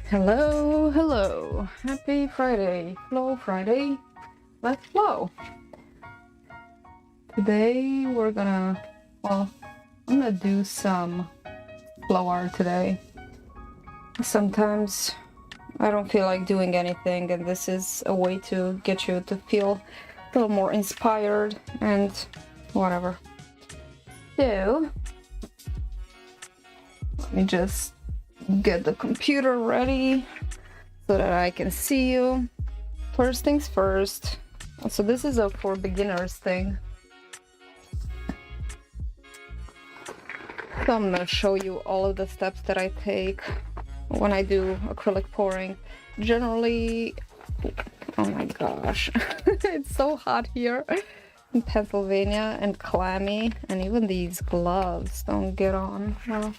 Hello, hello. Happy Friday. Flow Friday. Let's flow. Today I'm gonna do some flow art today. Sometimes I don't feel like doing anything, and this is a way to get you to feel a little more inspired and whatever. So, let me just get the computer ready so that I can see you. First things first. So this is a for beginners thing. So I'm gonna show you all of the steps that I take when I do acrylic pouring. Generally, oh my gosh, it's so hot here in Pennsylvania and clammy, and even these gloves don't get on well.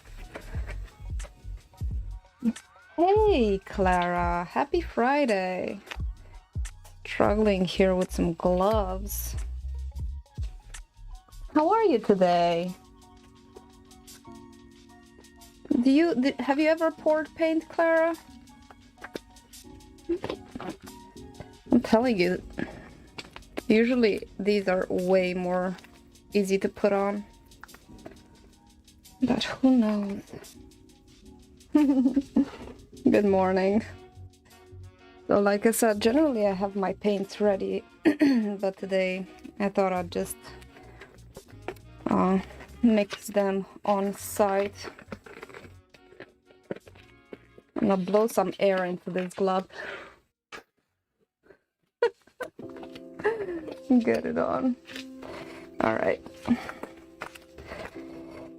Hey Clara, happy Friday. Struggling here with some gloves. How are you today? Have you ever poured paint, Clara? I'm telling you, usually these are way more easy to put on, but who knows? Good morning. So like I said, generally I have my paints ready, but today I thought I'd just mix them on site. I'm gonna blow some air into this glove. Get it on. All right.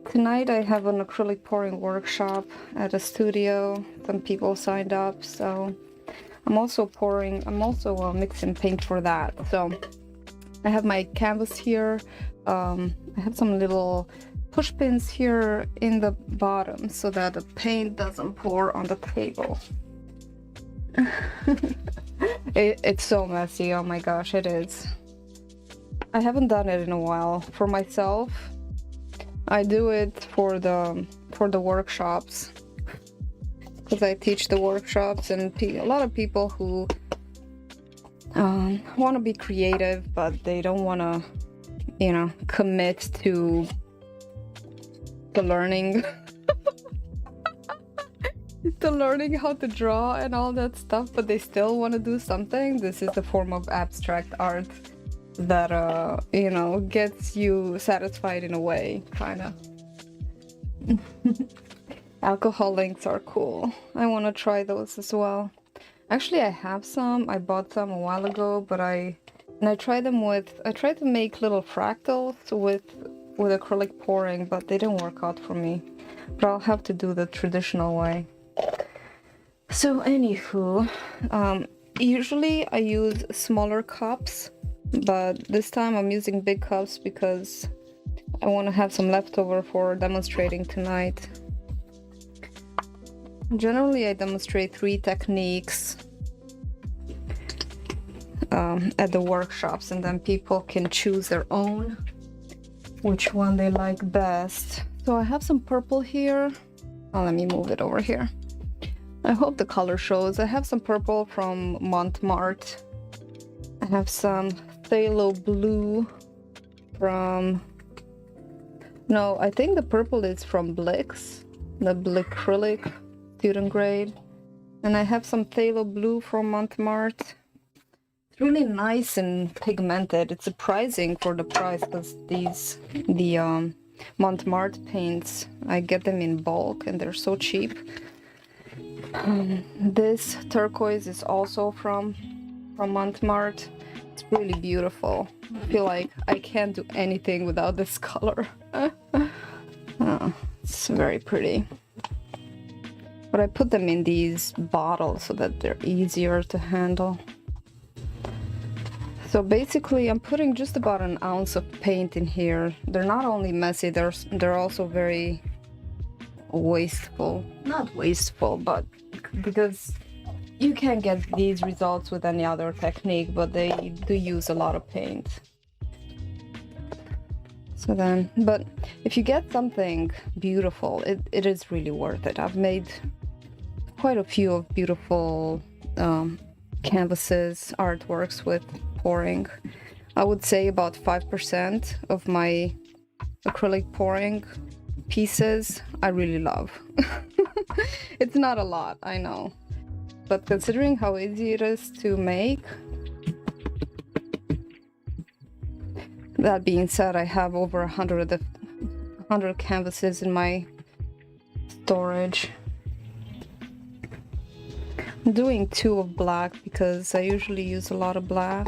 Tonight I have an acrylic pouring workshop at a studio. Some people signed up, so I'm also mixing paint for that. So I have my canvas here. I have some little push pins here in the bottom so that the paint doesn't pour on the table. It's so messy, oh my gosh, it is. I haven't done it in a while. For myself, I do it for the workshops, because I teach the workshops, and a lot of people who want to be creative, but they don't want to, commit to the learning to learning how to draw and all that stuff, but they still want to do something. This is the form of abstract art that gets you satisfied in a way, kind of. Alcohol inks are cool. I want to try those as well. Actually, I have some. I bought some a while ago, but I tried to make little fractals with acrylic pouring, but they didn't work out for me. But I'll have to do the traditional way. So anywho, usually I use smaller cups, but this time I'm using big cups because I want to have some leftover for demonstrating tonight. Generally I demonstrate 3 techniques at the workshops, and then people can choose their own, which one they like best. So I have some purple here. Oh, let me move it over here. I hope the color shows. I have some purple from Montmartre. I have some phthalo blue from... No, I think the purple is from Blix, the Acrylic student grade. And I have some phthalo blue from Montmartre. It's really nice and pigmented. It's surprising for the price, because the Montmartre paints, I get them in bulk and they're so cheap. This turquoise is also from Montmartre. It's really beautiful. I feel like I can't do anything without this color. Oh, it's very pretty. But I put them in these bottles so that they're easier to handle. So basically I'm putting just about an ounce of paint in here. They're not only messy, they're also very wasteful. Not wasteful, but because you can't get these results with any other technique, but they do use a lot of paint. So then, but if you get something beautiful, it is really worth it. I've made quite a few of beautiful canvases, artworks with pouring. I would say about 5% of my acrylic pouring pieces I really love. It's not a lot, I know, but considering how easy it is to make. That being said, I have over 100 canvases in my storage. I'm doing 2 of black because I usually use a lot of black.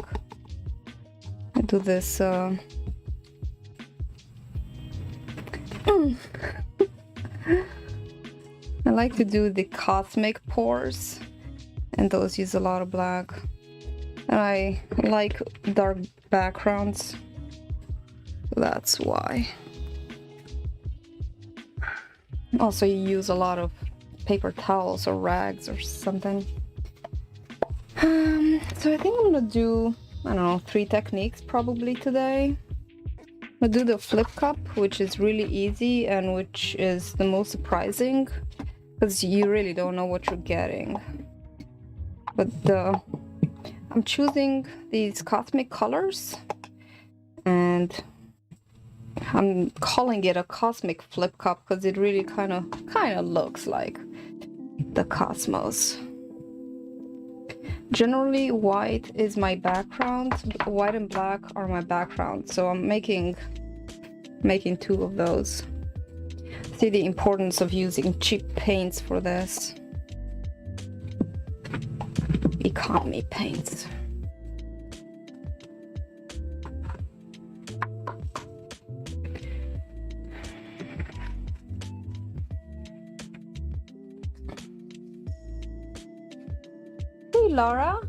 I do this I like to do the cosmic pours, and those use a lot of black. And I like dark backgrounds, that's why. Also, you use a lot of paper towels or rags or something. So I think I'm gonna do, I don't know, 3 techniques probably today. I'll do the flip cup, which is really easy and which is the most surprising because you really don't know what you're getting. But I'm choosing these cosmic colors, and I'm calling it a cosmic flip cup because it really kind of looks like the cosmos. Generally, white is my background. White and black are my background, so I'm making 2 of those. See the importance of using cheap paints for this. Economy paints. Hey, Laura.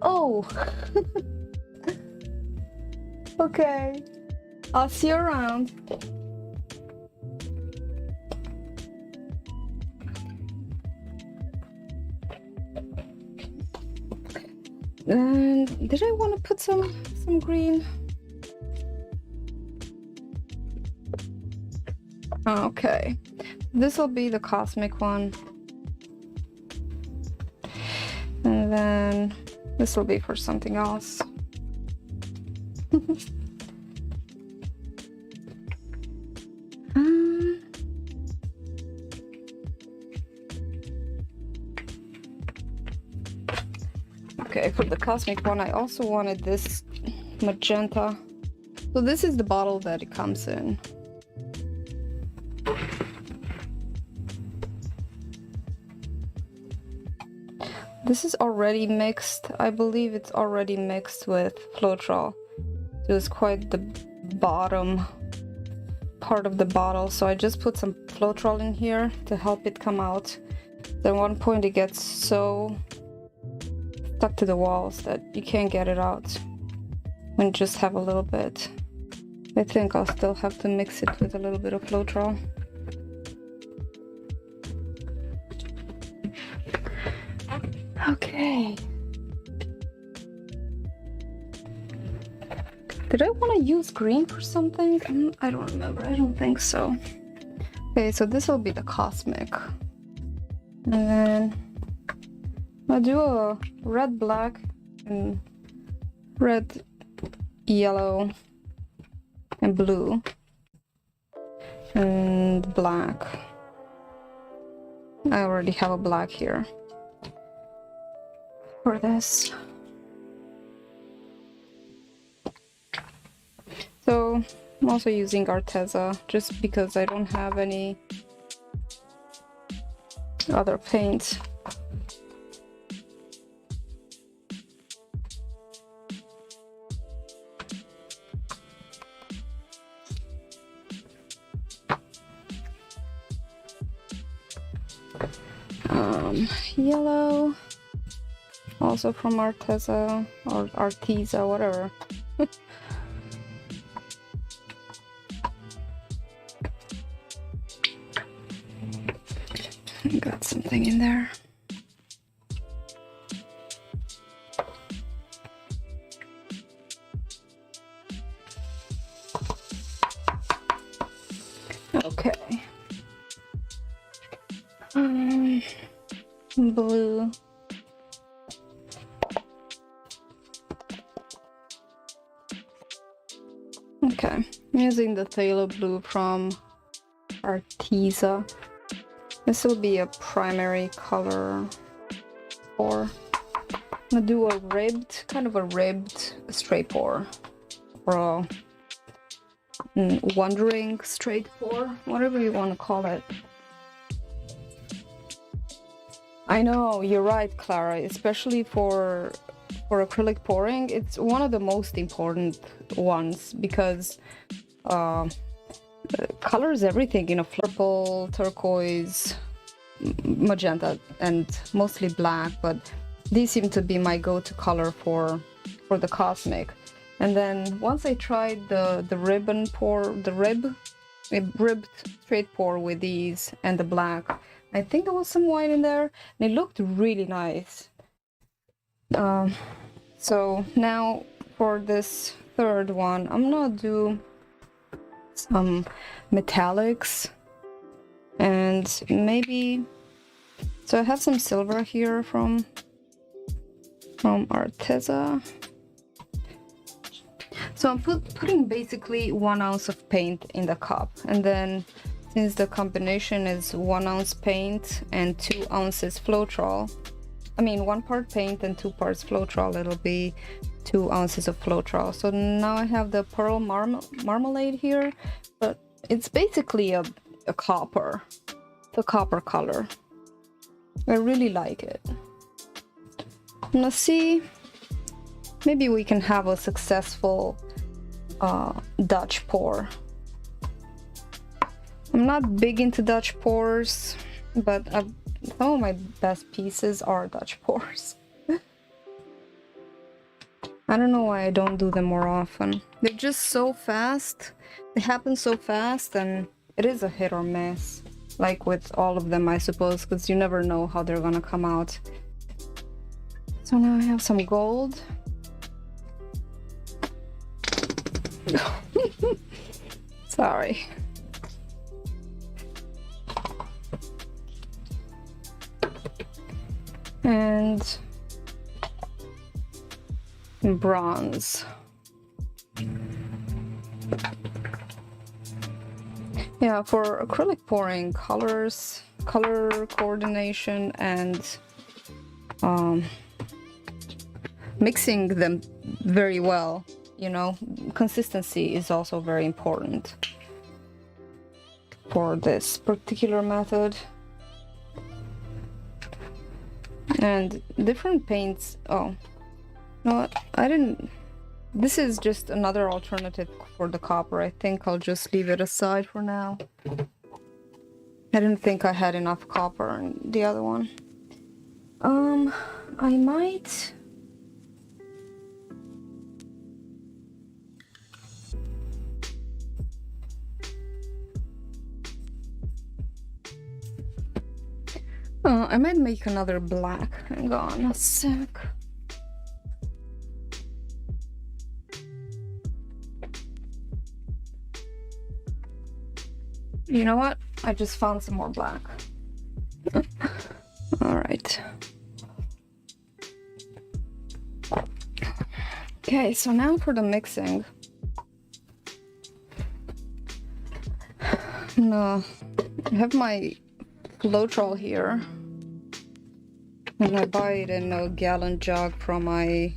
Oh. Okay. I'll see you around. And did I want to put some green? Okay. This will be the cosmic one. And then this will be for something else. Okay, for the cosmic one, I also wanted this magenta. So this is the bottle that it comes in. This is already mixed. I believe it's already mixed with Floetrol. It was quite the bottom part of the bottle, so I just put some Floetrol in here to help it come out. Then at one point it gets so stuck to the walls that you can't get it out when you just have a little bit. I think I'll still have to mix it with a little bit of Floetrol. Okay. Did I want to use green for something? I don't remember. I don't think so. Okay, so this will be the cosmic. And then I'll do a red, black, and red, yellow, and blue, and black. I already have a black here for this. So I'm also using Arteza just because I don't have any other paints. Yellow, also from Arteza or Arteza, whatever. Got something in there. blue. Okay, I'm using the phthalo blue from Arteza. This will be a primary color pour. I'm gonna do a ribbed, kind of a ribbed straight pour, or a wandering straight pour, whatever you want to call it. I know, you're right, Clara, especially for acrylic pouring, it's one of the most important ones because colors everything, you know, purple, turquoise, magenta, and mostly black, but these seem to be my go-to color for the cosmic. And then once I tried the ribbon pour, the ribbed straight pour with these and the black, I think there was some white in there, and it looked really nice. So now for this third one, I'm gonna do some metallics, and maybe, so I have some silver here from Arteza. So I'm putting basically 1 ounce of paint in the cup, and then since the combination is 1 ounce paint and 2 ounces Floetrol, I mean 1 part paint and 2 parts Floetrol, it'll be 2 ounces of Floetrol. So now I have the pearl marmalade here, but it's basically a copper, the copper color. I really like it. Let's see, maybe we can have a successful Dutch pour. I'm not big into Dutch pours, but some of my best pieces are Dutch pours. I don't know why I don't do them more often. They're just so fast. They happen so fast, and it is a hit or miss. Like with all of them, I suppose, because you never know how they're gonna come out. So now I have some gold. Sorry. And bronze. Yeah, for acrylic pouring, color coordination, and mixing them very well, you know, consistency is also very important for this particular method. And different paints, oh, no, I didn't, this is just another alternative for the copper. I think I'll just leave it aside for now. I didn't think I had enough copper in the other one. I might... I might make another black. Hang on a sec. You know what? I just found some more black. All right. Okay, so now for the mixing. I have my Floetrol here, and I buy it in a gallon jug from my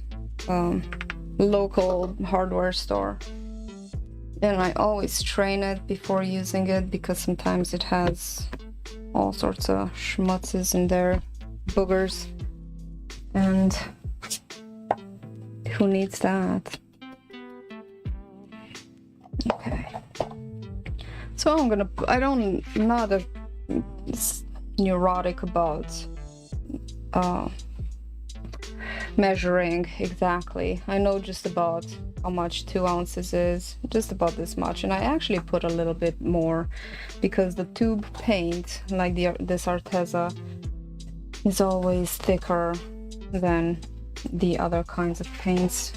local hardware store. And I always strain it before using it because sometimes it has all sorts of schmutzes in there, boogers, and who needs that? Okay. So I'm not a neurotic about measuring exactly. I know just about how much 2 ounces is, just about this much, and I actually put a little bit more because the tube paint, like this Arteza, is always thicker than the other kinds of paints.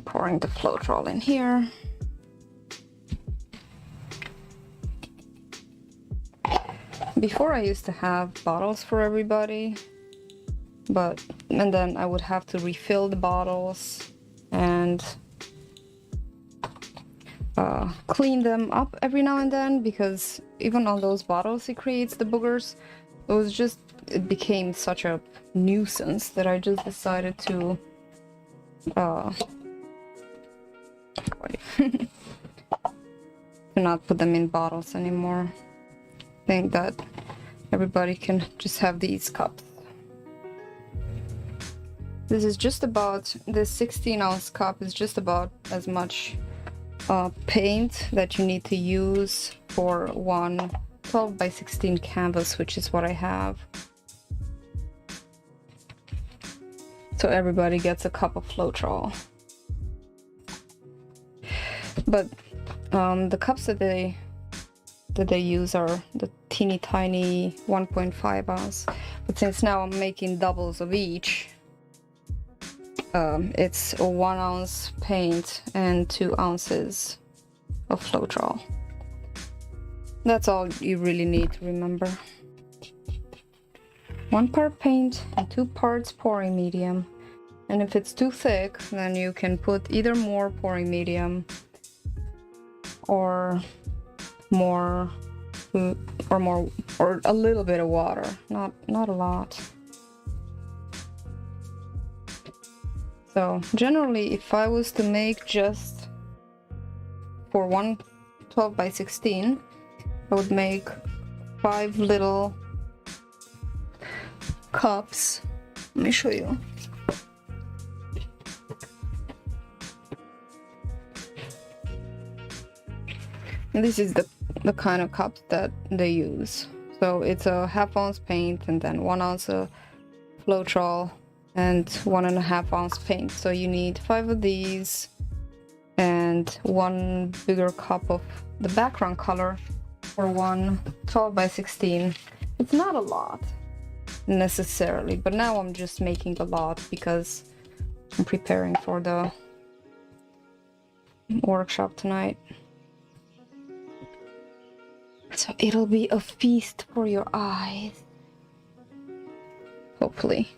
Pouring the Floetrol in here. Before I used to have bottles for everybody, and then I would have to refill the bottles and clean them up every now and then, because even on those bottles it creates the boogers. It became such a nuisance that I just decided to not put them in bottles anymore. I think that everybody can just have these cups. This is just about, this 16-ounce cup is just about as much paint that you need to use for one 12 by 16 canvas, which is what I have. So everybody gets a cup of Floetrol. But the cups that they use are the teeny tiny 1.5 ounce. But since now I'm making doubles of each, it's a 1 ounce paint and 2 ounces of Floetrol. That's all you really need to remember. 1 part paint and 2 parts pouring medium. And if it's too thick, then you can put either more pouring medium or a little bit of water, not a lot. So generally, if I was to make just for one 12 by 16, I would make 5 little cups. Let me show you. And this is the kind of cups that they use. So it's a 1/2 ounce paint and then 1 ounce of Floetrol and 1.5 ounce paint. So you need 5 of these and 1 bigger cup of the background color for one 12 by 16. It's not a lot necessarily, but now I'm just making a lot because I'm preparing for the workshop tonight. So it'll be a feast for your eyes, hopefully.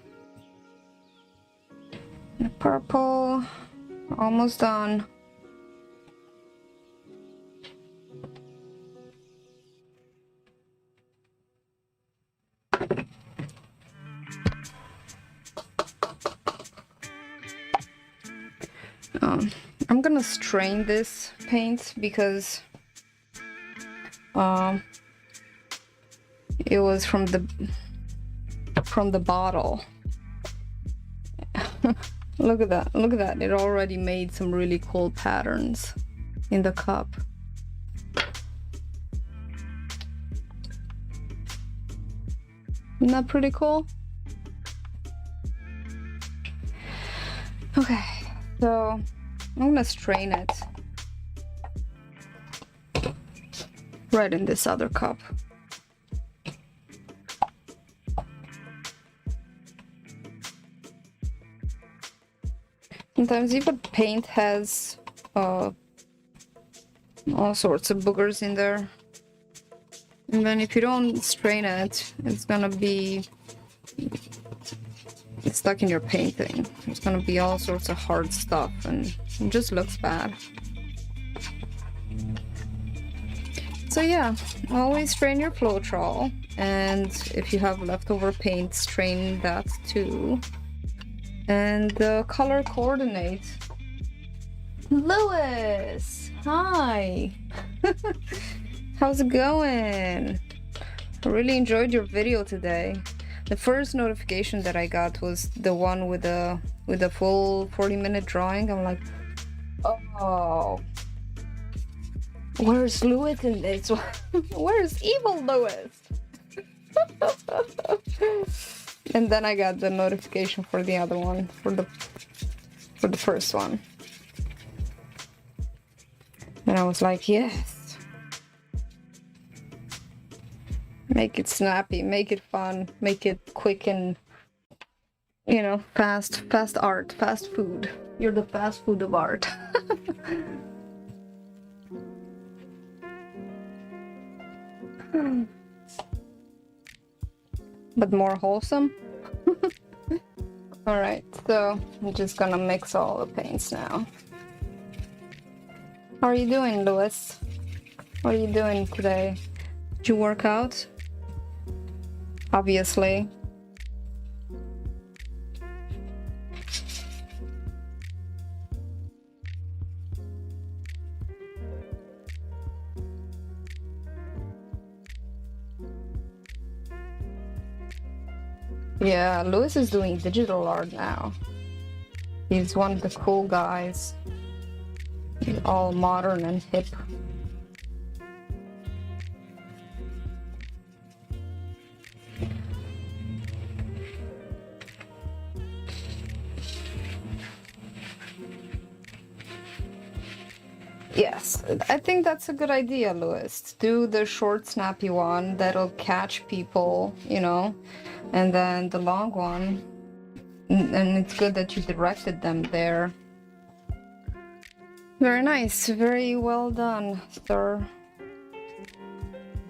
The purple, almost done. I'm gonna strain this paint because it was from the bottle. Look at that, look at that. It already made some really cool patterns in the cup. Isn't that pretty cool? Okay, so I'm gonna strain it right in this other cup. Sometimes even paint has all sorts of boogers in there. And then if you don't strain it, it's gonna be stuck in your painting. It's gonna be all sorts of hard stuff and it just looks bad. So yeah, always strain your Floetrol, and if you have leftover paint, strain that too. And the color coordinate. Lewis! Hi! How's it going? I really enjoyed your video today. The first notification that I got was the one with the full 40-minute drawing. I'm like, oh, where's Lewis in this one? Where's evil Lewis? And then I got the notification for the other one, for the first one. And I was like, yes. Make it snappy, make it fun, make it quick and, you know, fast art, fast food. You're the fast food of art. but more wholesome. All right, so I'm just gonna mix all the paints now. How are you doing, Louis? What are you doing today? Did you work out? Obviously. Yeah, Louis is doing digital art now. He's one of the cool guys. He's all modern and hip. Yes, I think that's a good idea, Louis. Do the short, snappy one that'll catch people, you know, and then the long one. And it's good that you directed them there. Very nice. Very well done, sir.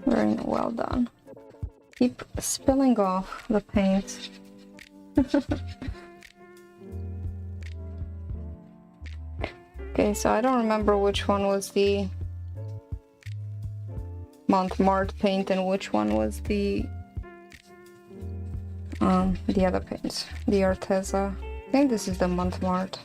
Very well done. Keep spilling off the paint. Okay, so I don't remember which one was the Montmartre paint and which one was the other paint, the Arteza. I think this is the Montmartre.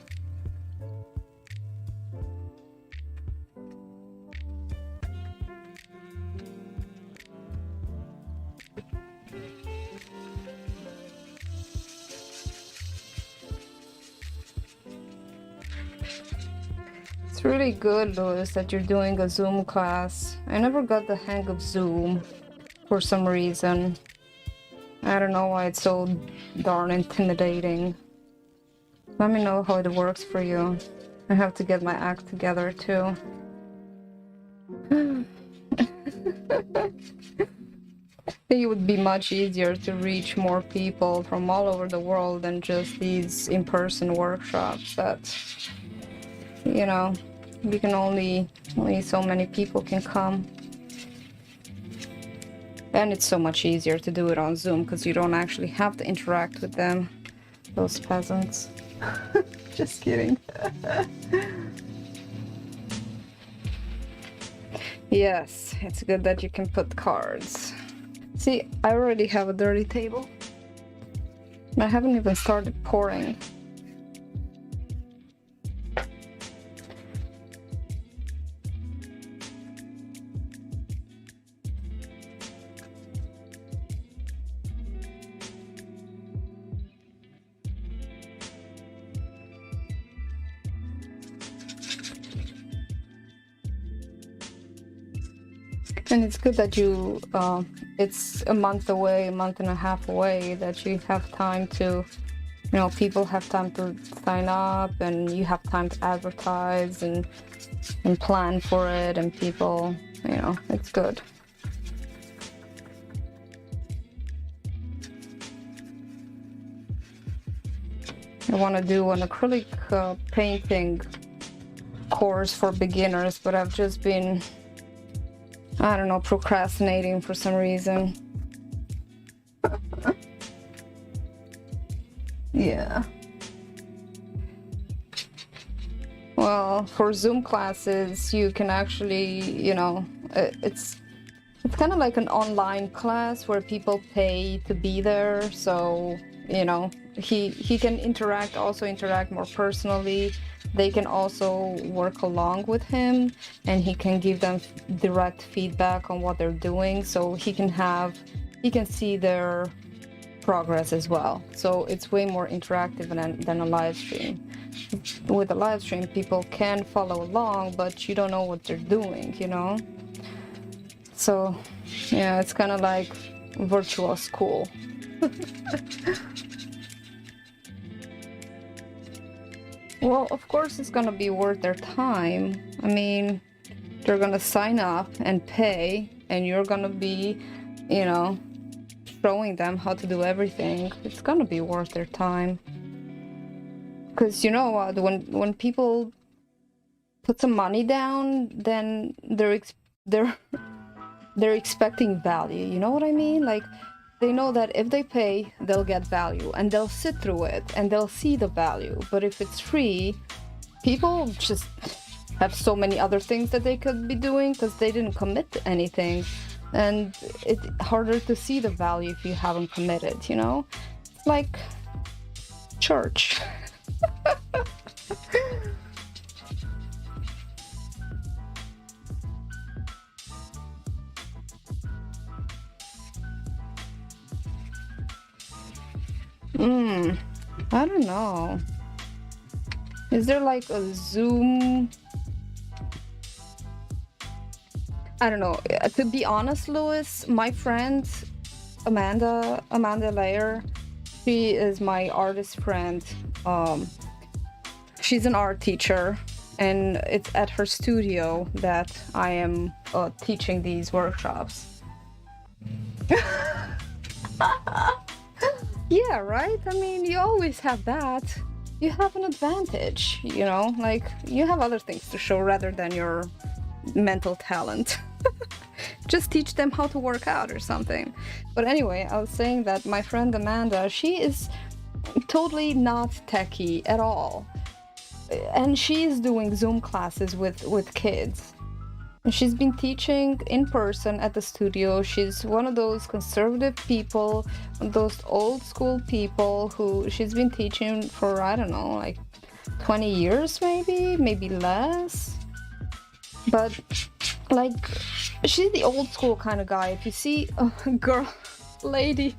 It's really good, Louis, that you're doing a Zoom class. I never got the hang of Zoom for some reason. I don't know why it's so darn intimidating. Let me know how it works for you. I have to get my act together too. I think it would be much easier to reach more people from all over the world than just these in-person workshops that, you know, you can only so many people can come. And it's so much easier to do it on Zoom because you don't actually have to interact with them, those peasants. Just kidding. Yes, it's good that you can put cards. See, I already have a dirty table. I haven't even started pouring. And it's good that you, it's a month away, a month and a half away, that you have time to, you know, people have time to sign up and you have time to advertise and plan for it, and people, you know, it's good. I want to do an acrylic painting course for beginners, but I've just been, I don't know, procrastinating for some reason. Yeah. Well, for Zoom classes, you can actually, you know, it's kind of like an online class where people pay to be there. So, you know, he can also interact more personally. They can also work along with him, and he can give them direct feedback on what they're doing, so he can see their progress as well. So it's way more interactive than a live stream. With a live stream, people can follow along, but you don't know what they're doing, you know? So, yeah, it's kind of like virtual school. Well, of course it's gonna be worth their time. I mean, they're gonna sign up and pay, and you're gonna be, you know, showing them how to do everything. It's gonna be worth their time. Because you know what, when people put some money down, then they're expecting value. You know what I mean? Like, they know that if they pay, they'll get value and they'll sit through it and they'll see the value. But if it's free, people just have so many other things that they could be doing because they didn't commit to anything. And it's harder to see the value if you haven't committed, you know? It's like church. I don't know. Is there like a Zoom? I don't know. To be honest, Lewis, my friend Amanda Layer, she is my artist friend. She's an art teacher, and it's at her studio that I am teaching these workshops. Yeah, right? I mean, you always have that. You have an advantage, you know? Like, you have other things to show rather than your mental talent. Just teach them how to work out or something. But anyway, I was saying that my friend Amanda, she is totally not techie at all. And she is doing Zoom classes with kids. She's been teaching in person at the studio. She's one of those conservative people, those old school people who she's been teaching for, I don't know, like 20 years maybe less. But like, she's the old school kind of guy. If you see a girl, lady,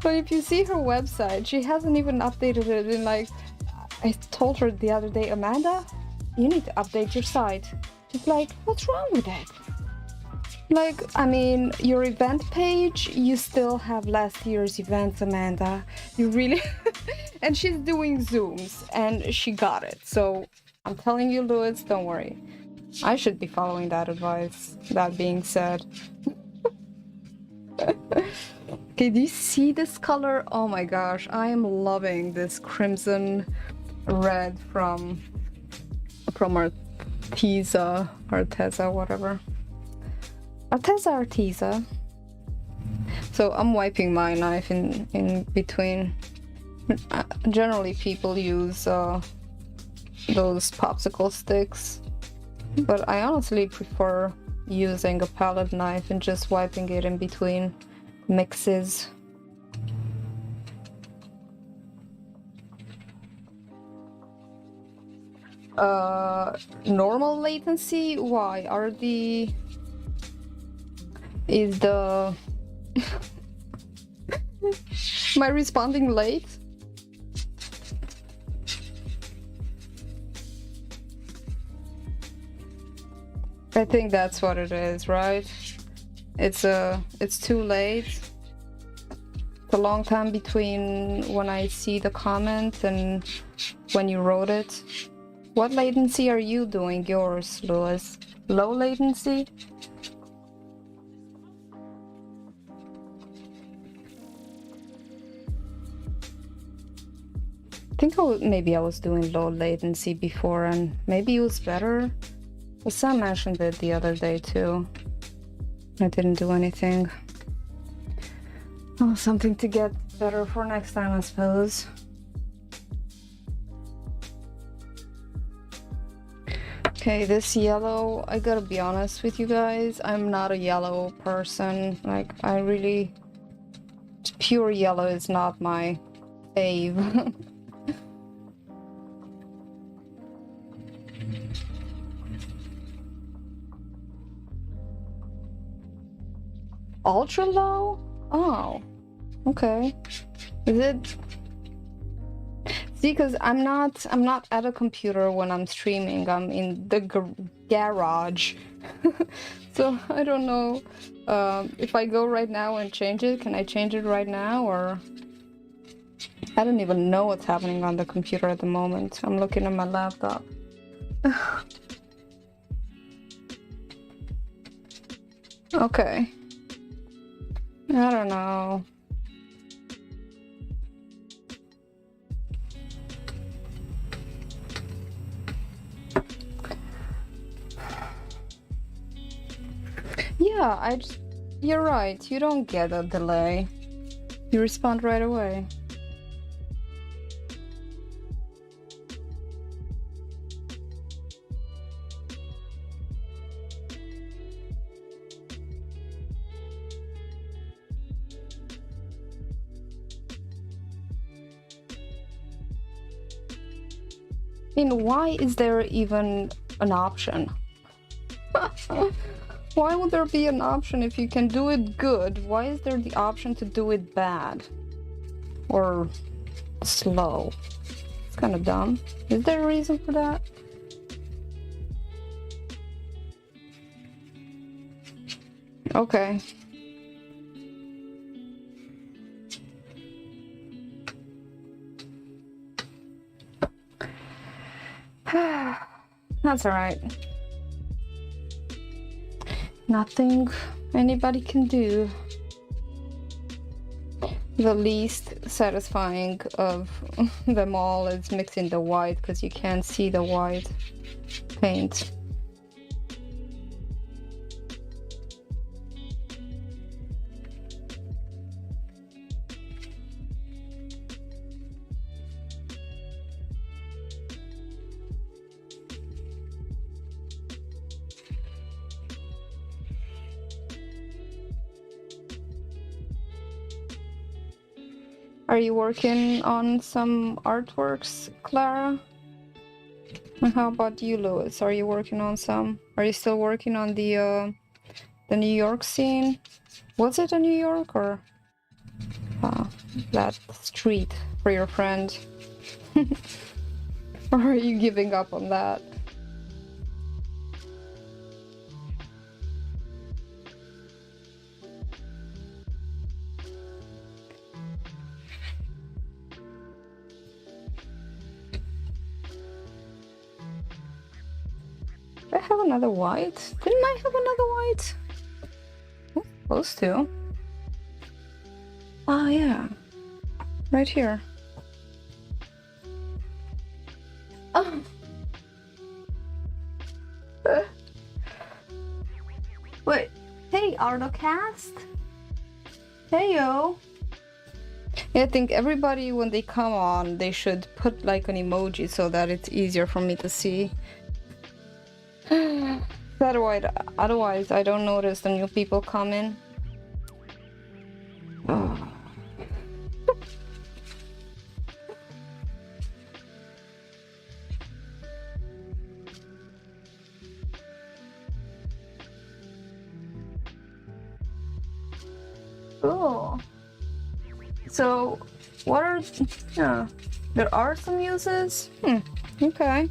but if you see her website, she hasn't even updated it in like, I told her the other day, Amanda, you need to update your site. She's like, what's wrong with it? Like, I mean, your event page, you still have last year's events, Amanda. You really... And she's doing Zooms, and she got it. So, I'm telling you, Lewis, don't worry. I should be following that advice, that being said. Okay, do you see this color? Oh my gosh, I am loving this crimson red from Arteza, whatever. Arteza. So I'm wiping my knife in between. Generally people use those popsicle sticks, but I honestly prefer using a palette knife and just wiping it in between mixes. Normal latency? Why? Is the... Am I responding late? I think that's what it is, right? It's too late. It's a long time between when I see the comment and when you wrote it. What latency are you doing yours, Lewis? Low latency? I think maybe I was doing low latency before and maybe it was better. But Sam mentioned it the other day too. I didn't do anything. Oh, something to get better for next time, I suppose. Okay, this yellow, I gotta be honest with you guys, I'm not a yellow person. Like, I really... Pure yellow is not my fave. Ultra low? Oh, okay. Is it... See, because I'm not at a computer when I'm streaming. I'm in the garage. So I don't know if I go right now and change it. Can I change it right now, or I don't even know what's happening on the computer at the moment. I'm looking at my laptop. Okay. I don't know. Yeah, you're right. You don't get a delay. You respond right away. I mean, why is there even an option? Why would there be an option if you can do it good? Why is there the option to do it bad? Or slow? It's kind of dumb. Is there a reason for that? Okay. That's alright. Nothing anybody can do. The least satisfying of them all is mixing the white, because you can't see the white paint. Are you working on some artworks, Clara? And how about you, Louis? Are you working on some? Are you still working on the New York scene? Was it a New York or that street for your friend? Or are you giving up on that? Did I have another white? Didn't I have another white? Oh, supposed to. Oh yeah. Right here. Oh. Wait. Hey, Artocast? Hey yo. Yeah, I think everybody, when they come on, they should put like an emoji so that it's easier for me to see. Otherwise, I don't notice the new people come in. Cool. So, what are... Yeah, there are some uses? Okay.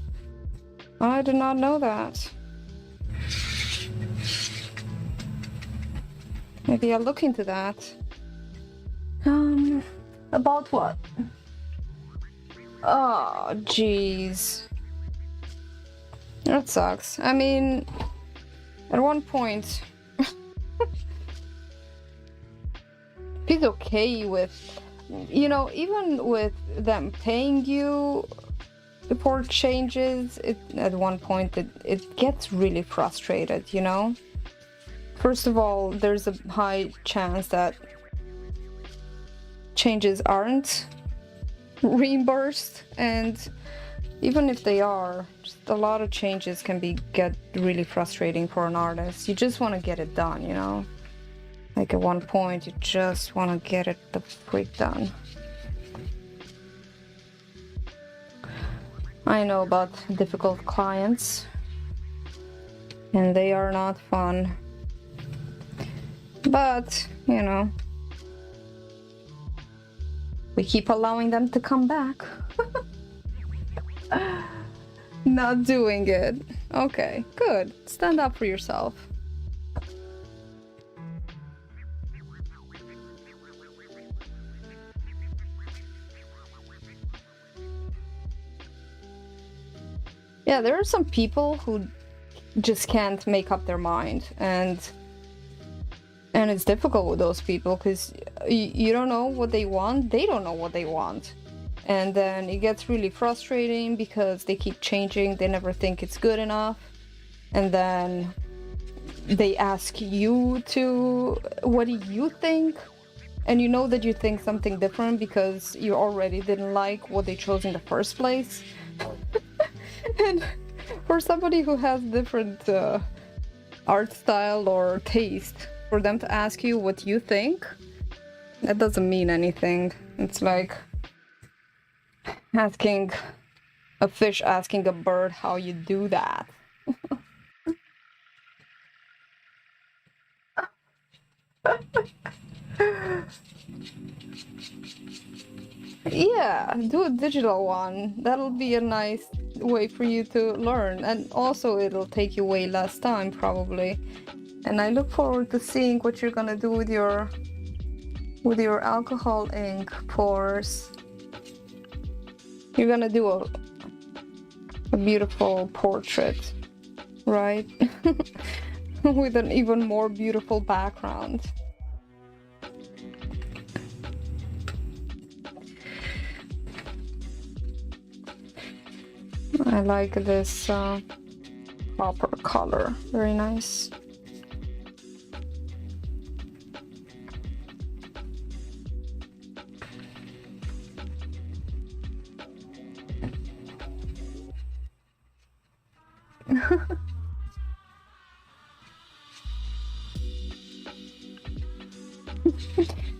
I did not know that. Maybe I'll look into that. About what? Oh, jeez. That sucks. I mean, at one point, he's okay with, you know, even with them paying you for changes, at one point it gets really frustrated, you know? First of all, there's a high chance that changes aren't reimbursed, and even if they are, just a lot of changes can get really frustrating for an artist. You just want to get it done, you know? Like at one point, you just want to get it the freak done. I know about difficult clients, and they are not fun. But, you know, we keep allowing them to come back. Not doing it. Okay, good. Stand up for yourself. Yeah, there are some people who just can't make up their mind, and it's difficult with those people because you don't know what they want, they don't know what they want, and then it gets really frustrating because they keep changing, they never think it's good enough, and then they ask you to, what do you think? And you know that you think something different because you already didn't like what they chose in the first place. And for somebody who has different art style or taste, for them to ask you what you think, that doesn't mean anything. It's like asking a fish asking a bird how you do that. Yeah, do a digital one. That'll be a nice way for you to learn, and also it'll take you way less time probably. And I look forward to seeing what you're gonna do with your alcohol ink pours. You're gonna do a beautiful portrait, right? With an even more beautiful background. I like this copper color, very nice.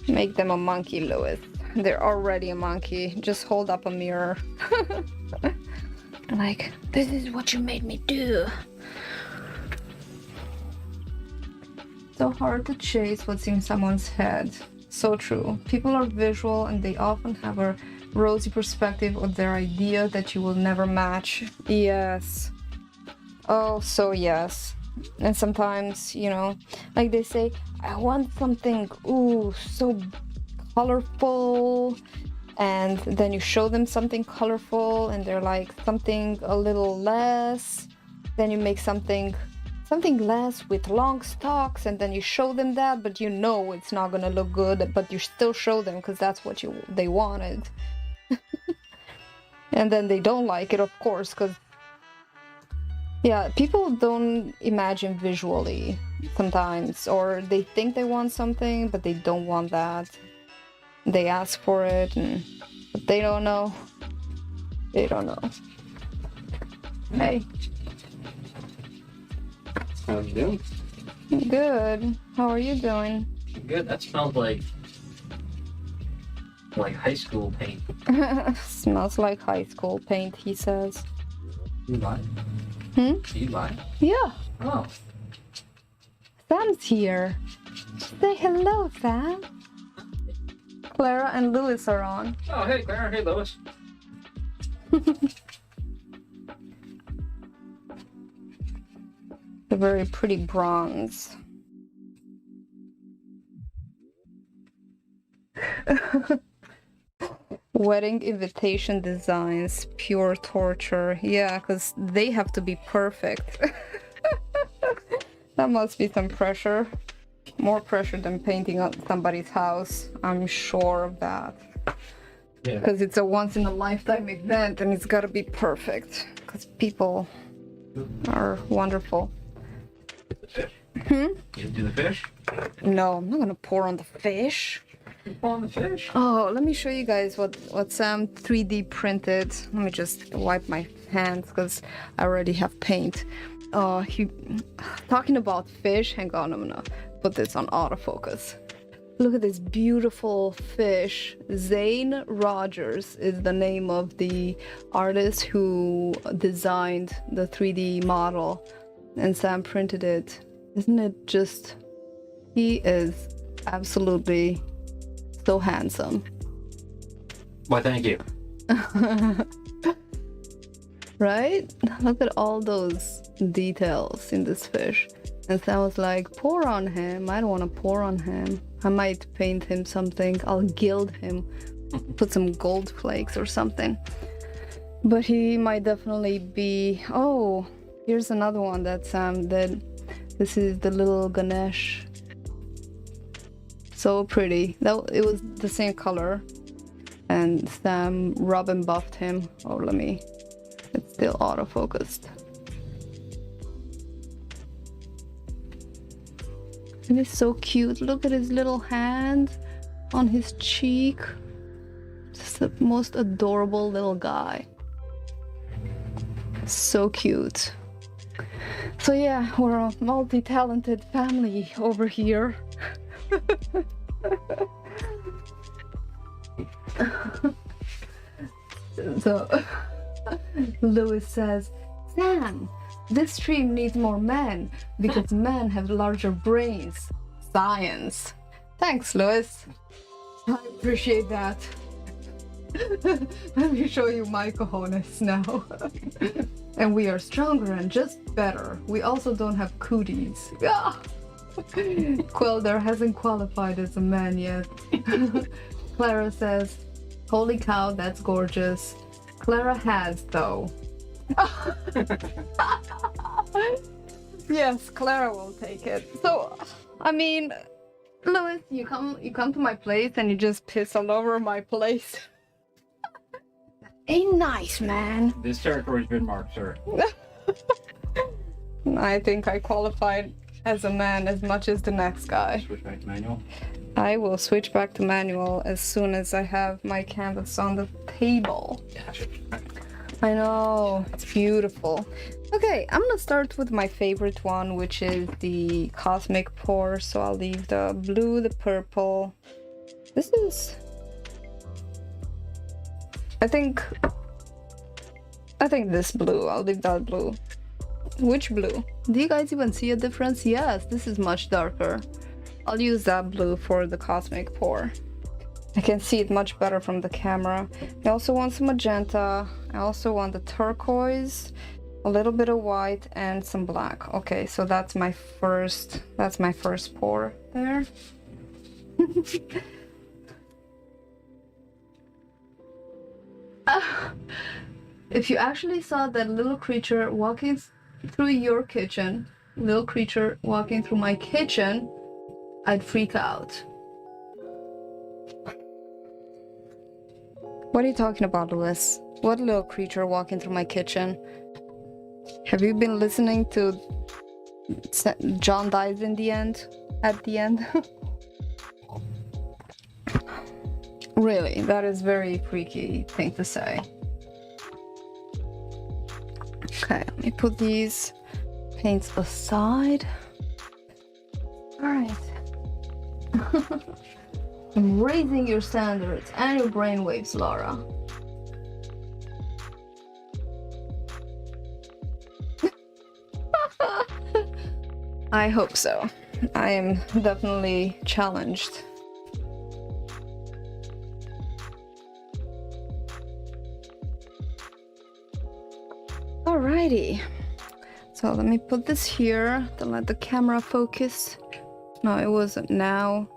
Make them a monkey, Louis. They're already a monkey. Just hold up a mirror. Like, this is what you made me do. So hard to chase what's in someone's head. So true. People are visual and they often have a rosy perspective of their idea that you will never match. Yes. Oh, so yes. And sometimes, you know, like they say, I want something, ooh, so colorful. And then you show them something colorful and they're like, something a little less. Then you make something less with long stalks, and then you show them that, but you know it's not gonna look good, but you still show them because that's what they wanted. And then they don't like it, of course, because yeah, people don't imagine visually sometimes, or they think they want something, but they don't want that. They ask for it, but they don't know. They don't know. Hey. How you doing? Good. How are you doing? Good. That smells like high school paint. Smells like high school paint, he says. You lied? Hmm? You lied? Yeah. Oh. Sam's here. Say hello, Sam. Clara and Louis are on. Oh, hey, Clara. Hey, Lois. A very pretty bronze. Wedding invitation designs, pure torture. Yeah, because they have to be perfect. That must be some pressure. More pressure than painting on somebody's house. I'm sure of that. Yeah. Because it's a once-in-a-lifetime event and it's gotta be perfect. Because people are wonderful. The fish. Hmm? You do the fish? No, I'm not gonna pour on the fish. You pour on the fish? Oh, let me show you guys what Sam 3D printed. Let me just wipe my hands because I already have paint. Talking about fish, hang on, I'm gonna put this on autofocus. Look at this beautiful fish. Zane Rogers is the name of the artist who designed the 3D model, and Sam printed it. Isn't it just, he is absolutely so handsome. Why, thank you. Right? Look at all those details in this fish. And Sam was like, pour on him. I don't want to pour on him. I might paint him something. I'll gild him. Put some gold flakes or something. But he might definitely be... Oh, here's another one that Sam did. This is the little Ganesh. So pretty. It was the same color. And Sam rub and buffed him. Oh, let me... It's still autofocused. Isn't he so cute? Look at his little hand on his cheek. Just the most adorable little guy. So cute. So yeah, we're a multi-talented family over here. So Lewis says, Sam, this stream needs more men because men have larger brains. Science. Thanks, Lewis. I appreciate that. Let me show you my cojones now. And we are stronger and just better. We also don't have cooties. Ah! Quelder hasn't qualified as a man yet. Clara says, holy cow, that's gorgeous. Clara has, though. Yes, Clara will take it. So, I mean, Lewis, you come to my place and you just piss all over my place. Ain't nice, man. This territory's been marked, sir. I think I qualified as a man as much as the next guy. Switch back to manual. I will switch back to manual as soon as I have my canvas on the table. I know, it's beautiful. Okay, I'm gonna start with my favorite one, which is the Cosmic Pour. So I'll leave the blue, the purple. This is... I think this blue. I'll leave that blue. Which blue? Do you guys even see a difference? Yes, this is much darker. I'll use that blue for the Cosmic Pour. I can see it much better from the camera. I also want some magenta. I also want the turquoise, a little bit of white, and some black. Okay, so that's my first pour there. If you actually saw that little creature walking through your kitchen, little creature walking through my kitchen, I'd freak out. What are you talking about, Lewis? What little creature walking through my kitchen? Have you been listening to John dies in the end? At the end? Really, that is very freaky thing to say. Okay, let me put these paints aside. Alright. I'm raising your standards and your brainwaves, Laura. I hope so. I am definitely challenged. Alrighty. So let me put this here to let the camera focus. No, it wasn't now.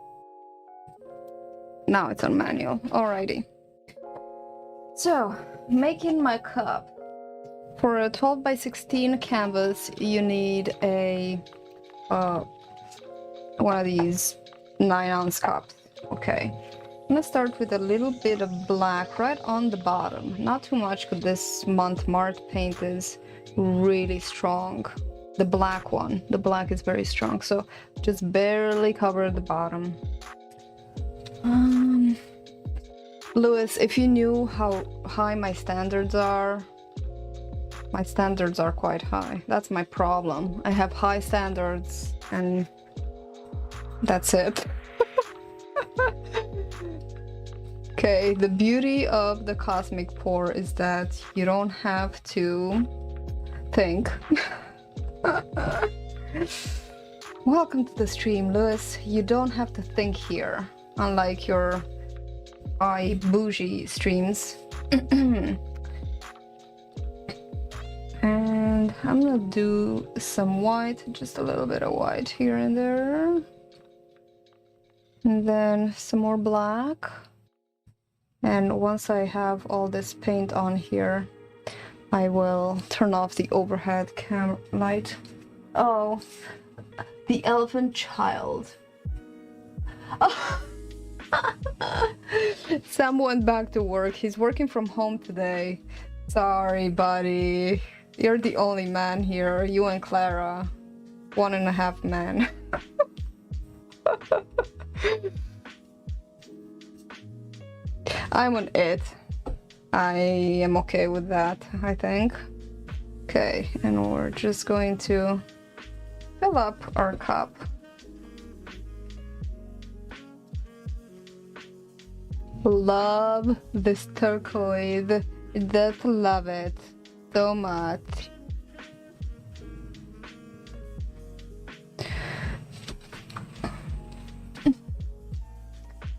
Now it's on manual. Alrighty. So, making my cup. For a 12 by 16 canvas, you need a one of these 9-ounce cups. Okay. I'm gonna start with a little bit of black right on the bottom. Not too much, because this Montmartre paint is really strong. The black one. The black is very strong, so just barely cover the bottom. Lewis, if you knew how high my standards are quite high. That's my problem. I have high standards and that's it. Okay, the beauty of the Cosmic Pour is that you don't have to think. Welcome to the stream, Lewis. You don't have to think here, unlike your bougie streams. And I'm gonna do some white, just a little bit of white here and there. And then some more black. And once I have all this paint on here, I will turn off the overhead camera light. Oh, the elephant child. Oh. Sam went back to work. He's working from home today. Sorry, buddy. You're the only man here. You and Clara. 1.5 men. I'm on it. I am okay with that, I think. Okay, and we're just going to fill up our cup. Love this turquoise. Just love it so much.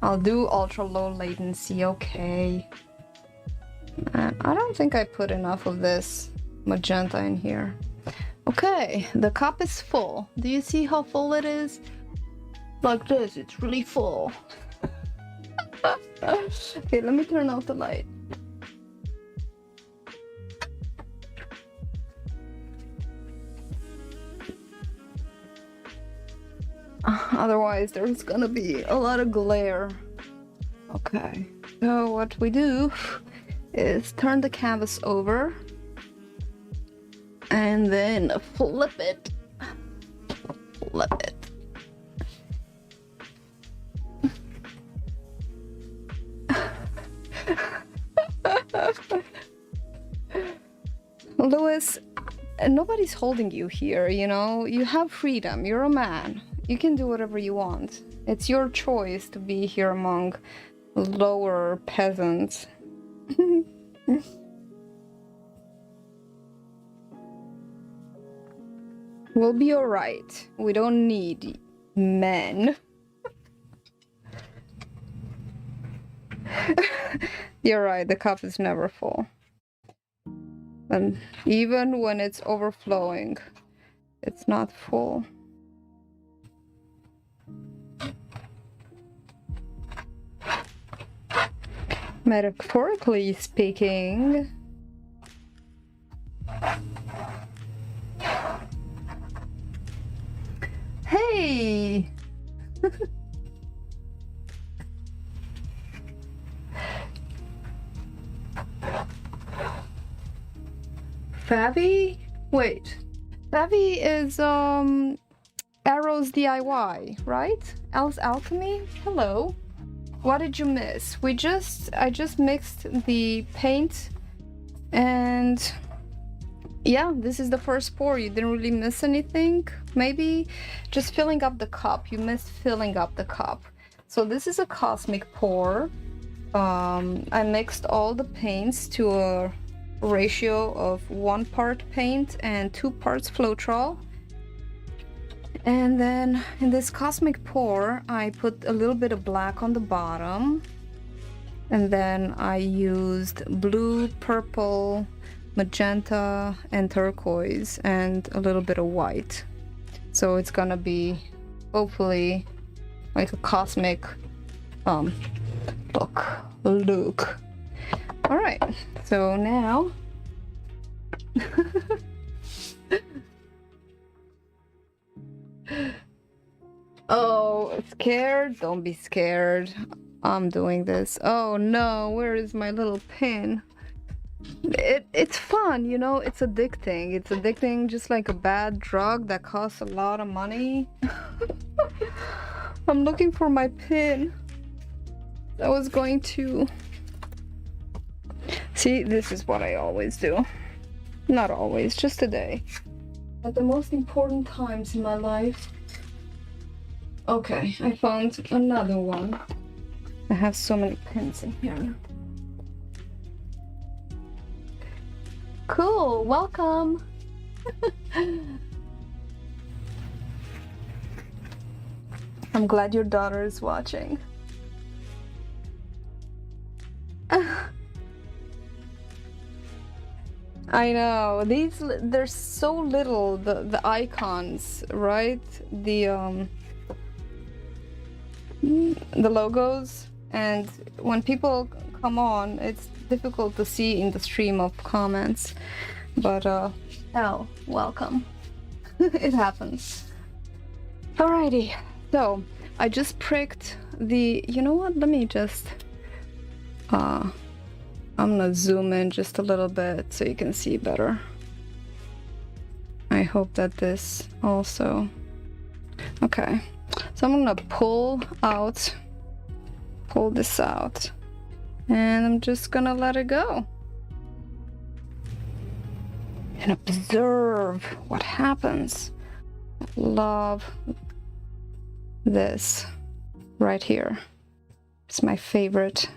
I'll do ultra low latency, okay. I don't think I put enough of this magenta in here. Okay, the cup is full. Do you see how full it is? Like this, it's really full. Okay, let me turn off the light. Otherwise, there's gonna be a lot of glare. Okay, so what we do is turn the canvas over and then flip it. Flip it. Lewis, nobody's holding you here, you know? You have freedom, you're a man. You can do whatever you want. It's your choice to be here among lower peasants. We'll be alright. We don't need men. You're right, the cup is never full. And even when it's overflowing, it's not full. Metaphorically speaking. Hey! Favi? Wait. Favi is Arrow's DIY, right? Al's Alchemy? Hello. What did you miss? I just mixed the paint and yeah, this is the first pour. You didn't really miss anything. Maybe just filling up the cup. You missed filling up the cup. So this is a cosmic pour. I mixed all the paints to a ratio of 1 part paint and 2 parts Floetrol. And then in this cosmic pour, I put a little bit of black on the bottom. And then I used blue, purple, magenta, and turquoise, and a little bit of white. So it's gonna be hopefully like a cosmic look. All right, so now oh, scared? Don't be scared. I'm doing this. Oh no, where is my little pin? It's fun, you know, it's addicting. It's addicting just like a bad drug that costs a lot of money. I'm looking for my pin. I was going to... See, this is what I always do. Not always, just today. At the most important times in my life. Okay, I found another one. I have so many pins in here. Cool, welcome. I'm glad your daughter is watching. I know, they're so little, the icons, right? The logos, and when people come on, it's difficult to see in the stream of comments, but oh, welcome. It happens. Alrighty, so I just pricked the, you know what, let me just I'm gonna zoom in just a little bit so you can see better. I hope that this also... Okay, So I'm gonna pull this out, and I'm just gonna let it go and observe what happens. Love this right here. It's my favorite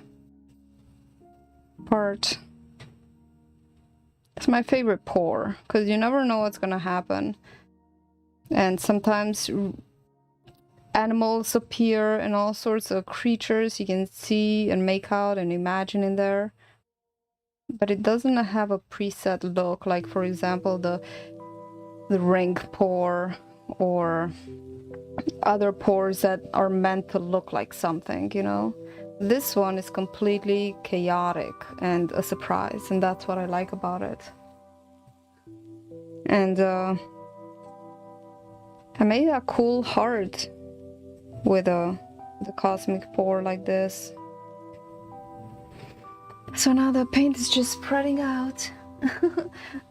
part. It's my favorite pour because you never know what's gonna happen, and sometimes animals appear and all sorts of creatures you can see and make out and imagine in there, but it doesn't have a preset look, like for example the ring pour or other pours that are meant to look like something, you know. This one is completely chaotic and a surprise, and that's what I like about it. And I made a cool heart with the cosmic pour like this. So now the paint is just spreading out.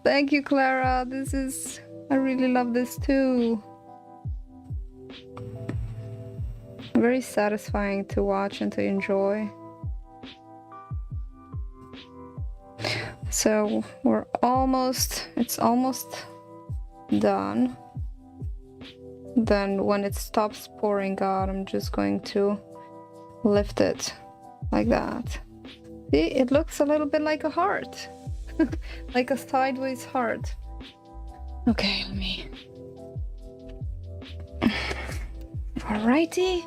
Thank you, Clara. I really love this too. Very satisfying to watch and to enjoy. So it's almost done. Then when it stops pouring out, I'm just going to lift it like that. See, it looks a little bit like a heart. Like a sideways heart. Okay, let me... Alrighty.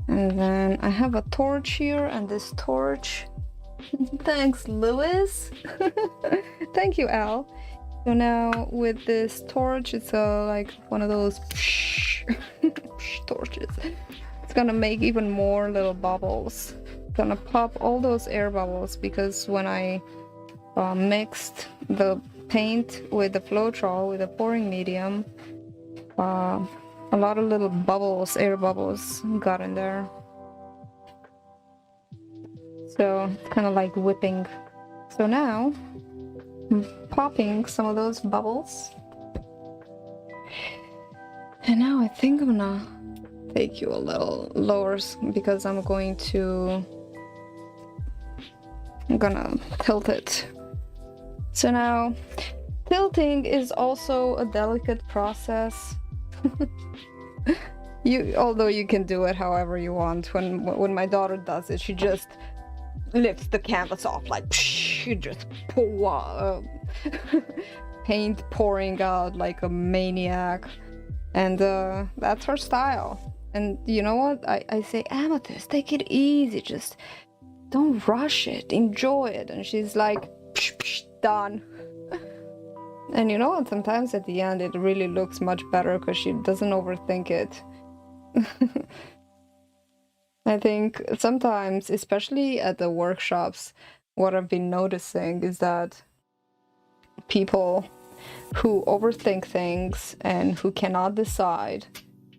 And then I have a torch here, and this torch... Thanks, Lewis. Thank you, Al. So now with this torch, it's like one of those torches. It's gonna make even more little bubbles. It's gonna pop all those air bubbles, because when I mixed the paint with the Floetrol, with the pouring medium, a lot of little bubbles, air bubbles, got in there. So it's kind of like whipping. So now I'm popping some of those bubbles. And now I think I'm gonna take you a little lower, because I'm gonna tilt it. So now tilting is also a delicate process. Although you can do it however you want. When my daughter does it, she just lifts the canvas off like she just paint pouring out like a maniac, and that's her style. And you know what, I say, Amethyst, take it easy, just don't rush it, enjoy it. And she's like, psh, psh, done. And you know what, sometimes at the end it really looks much better because she doesn't overthink it. I think sometimes, especially at the workshops, what I've been noticing is that people who overthink things and who cannot decide,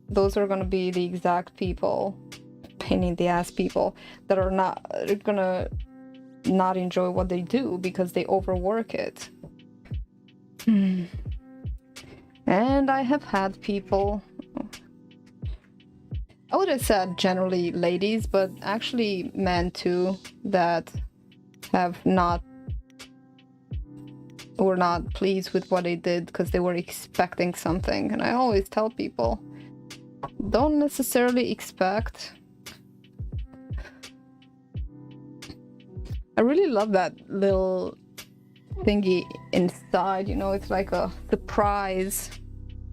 those are going to be the exact people, pain in the ass people, that are gonna not enjoy what they do because they overwork it. And I have had people, I would have said generally ladies, but actually men too, that were not pleased with what they did because they were expecting something. And I always tell people, don't necessarily expect. I really love that little thingy inside, you know, it's like a surprise.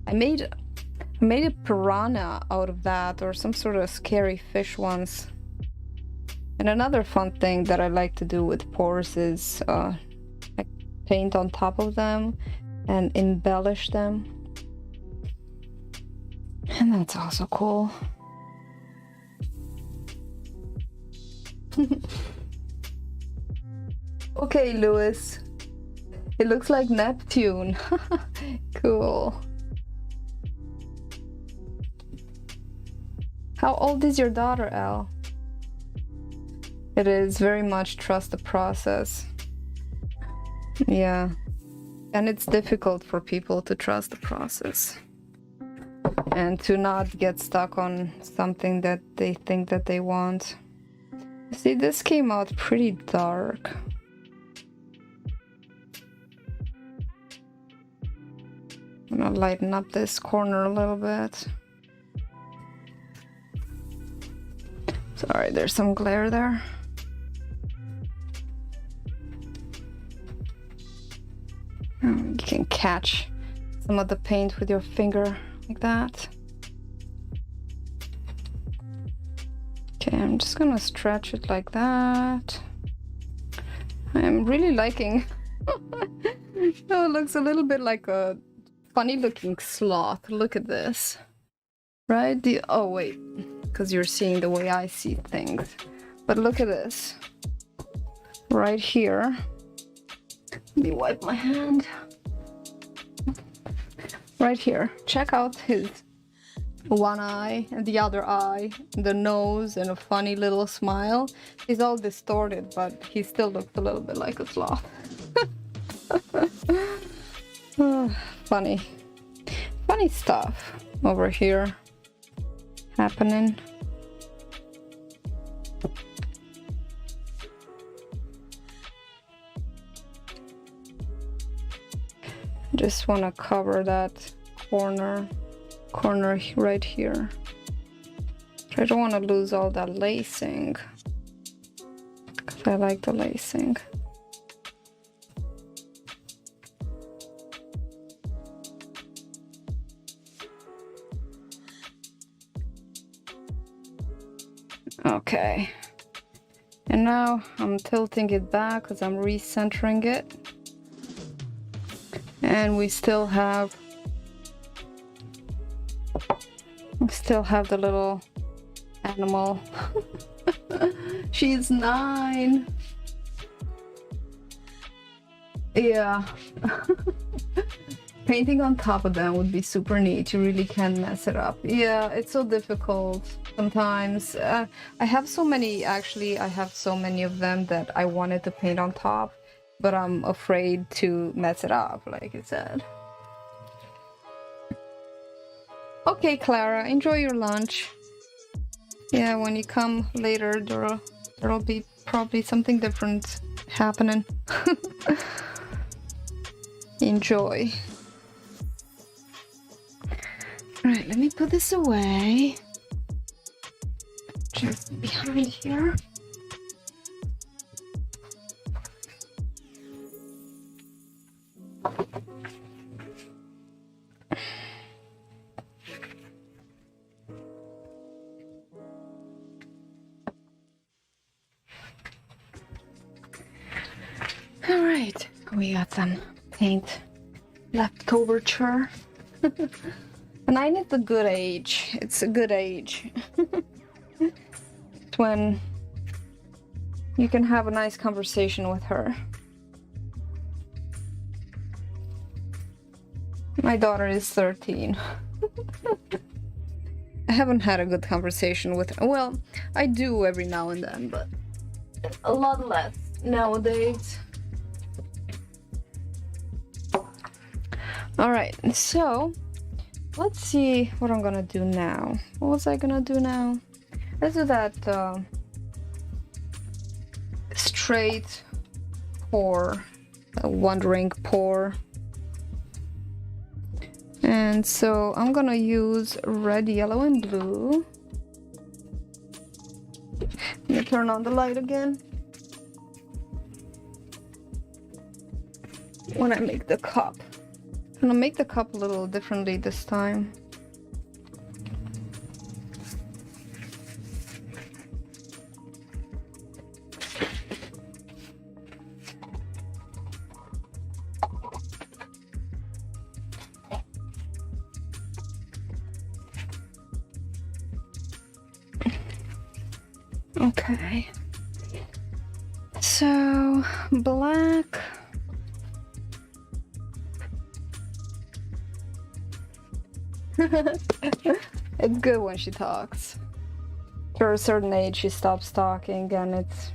I made a piranha out of that, or some sort of scary fish once. And another fun thing that I like to do with pours is like paint on top of them and embellish them. And that's also cool. Okay, Lewis. It looks like Neptune. Cool. How old is your daughter, Al? It is very much trust the process. Yeah. And it's difficult for people to trust the process. and to not get stuck on something that they think that they want. See, this came out pretty dark. I'm gonna lighten up this corner a little bit. Sorry, there's some glare there. You can catch some of the paint with your finger like that. Okay, I'm just gonna stretch it like that. I'm really liking oh, it looks a little bit like a funny looking sloth. Look at this. Right? Oh wait, because you're seeing the way I see things. But look at this. Right here. Let me wipe my hand. Right here. Check out his one eye and the other eye, the nose, and a funny little smile. He's all distorted, but he still looks a little bit like a sloth. Oh, funny stuff over here happening. Just want to cover that corner right here. I don't want to lose all that lacing, because I like the lacing. Okay, and now I'm tilting it back because I'm recentering it, and we still have the little animal. She's 9. Yeah. Painting on top of them would be super neat. You really can mess it up. Yeah, it's so difficult sometimes. I have so many, actually, I have so many of them that I wanted to paint on top, but I'm afraid to mess it up, like I said. Okay, Clara, enjoy your lunch. Yeah, when you come later, there'll be probably something different happening. Enjoy. Alright, let me put this away. Just behind here. Alright, we got some paint leftover. And I need the good age. It's a good age. It's when you can have a nice conversation with her. My daughter is 13. I haven't had a good conversation with her. Well, I do every now and then, but a lot less nowadays. Alright, so let's see what I'm gonna do now. What was I gonna do now? Let's do that straight pour, wandering pour. And so I'm gonna use red, yellow, and blue. Let me turn on the light again. When I make the cup. I'm gonna make the cup a little differently this time. Okay. So, black. It's good when she talks. After a certain age, she stops talking, and it's,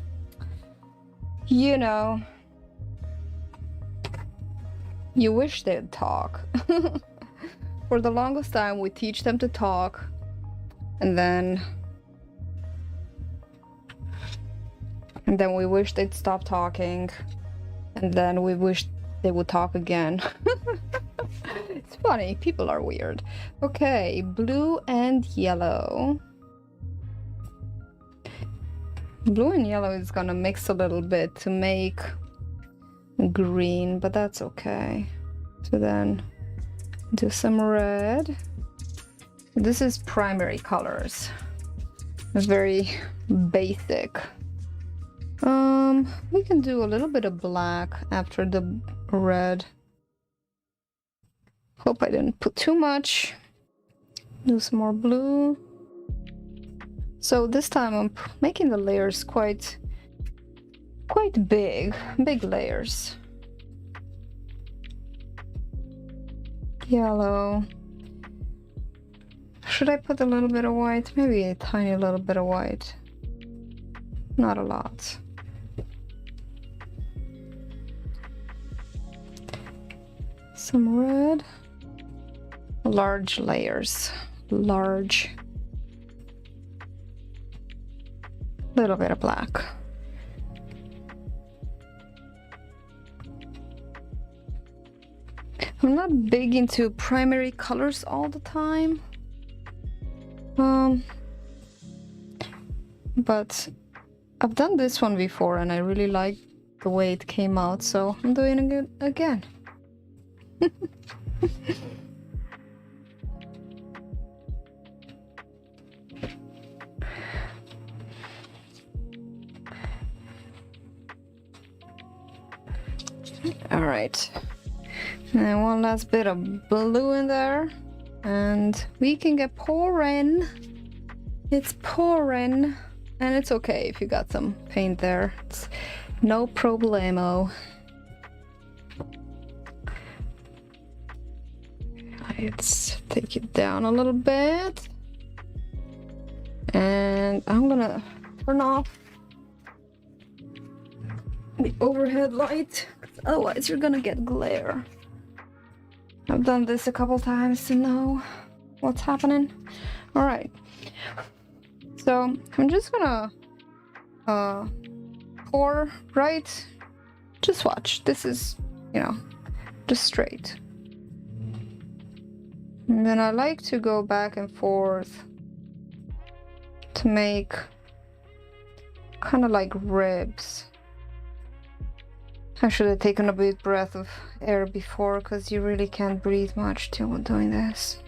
you know, you wish they'd talk. for the longest time we teach them to talk, and then we wish they'd stop talking, and then we wish they would talk again. It's funny, people are weird. Okay, blue and yellow. Blue and yellow is gonna mix a little bit to make green, but that's okay. So then do some red. This is primary colors. Very basic. We can do a little bit of black after the red. Hope I didn't put too much. Do some more blue. So this time I'm making the layers quite big layers. Yellow. Should I put a little bit of white? Maybe a tiny little bit of white. Not a lot. Some red. Large layers. Large. Little bit of black. I'm not big into primary colors all the time. But I've done this one before and I really like the way it came out, so I'm doing it again. All right, and one last bit of blue in there, and we can get pouring. It's pouring, and it's okay if you got some paint there. It's no problemo. Let's take it down a little bit, and I'm gonna turn off the overhead light, otherwise you're gonna get glare. I've done this a couple times to know what's happening. All right, so I'm just gonna pour right. Just watch. This is, you know, just straight. And then I like to go back and forth to make kind of like ribs. I should have taken a big breath of air before, because you really can't breathe much till doing this.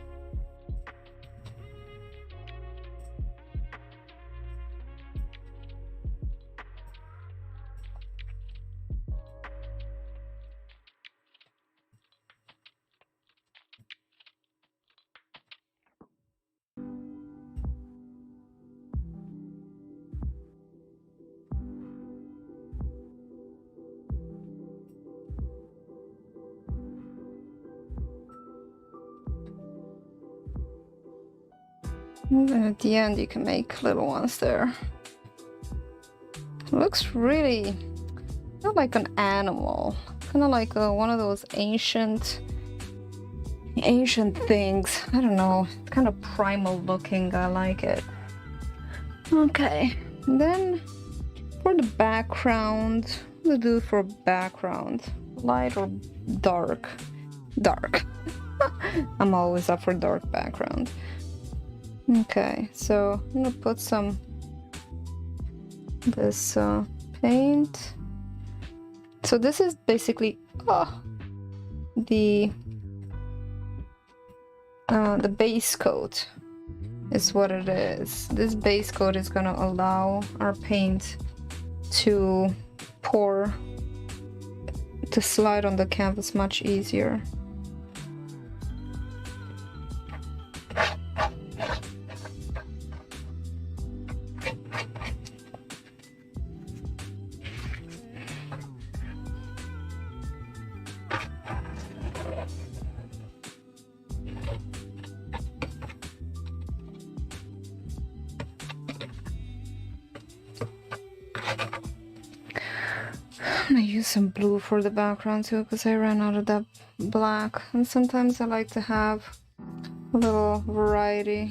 And then at the end you can make little ones there. It looks really not like an animal, kind of like one of those ancient things. I don't know, kind of primal looking. I like it. Okay, and then for the background, we'll do for background, light or dark? Dark. I'm always up for dark background. Okay, so I'm gonna put some this paint. So this is basically the base coat is what it is. This base coat is gonna allow our paint to pour, to slide on the canvas much easier. I'm gonna use some blue for the background too, because I ran out of that black, and sometimes I like to have a little variety.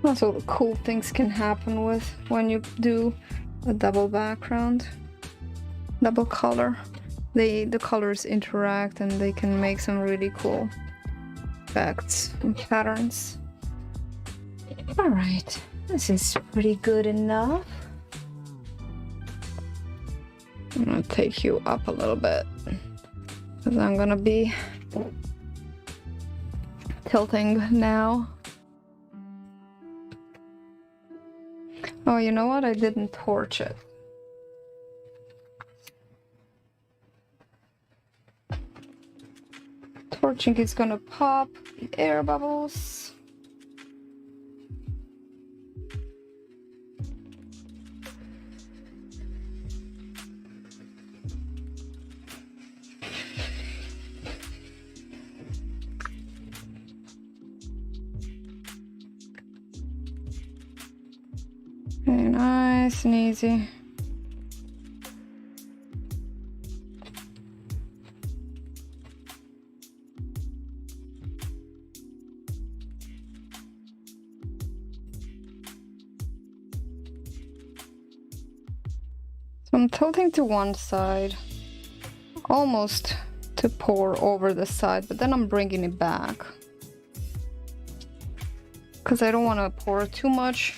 That's all the cool things can happen with when you do a double background, double color. The colors interact and they can make some really cool effects and patterns. All right, this is pretty good enough. I'm gonna take you up a little bit because I'm gonna be tilting now. Oh, you know what? I didn't torch it. Torching is gonna pop the air bubbles. Very nice and easy. So I'm tilting to one side, almost to pour over the side, but then I'm bringing it back because I don't want to pour too much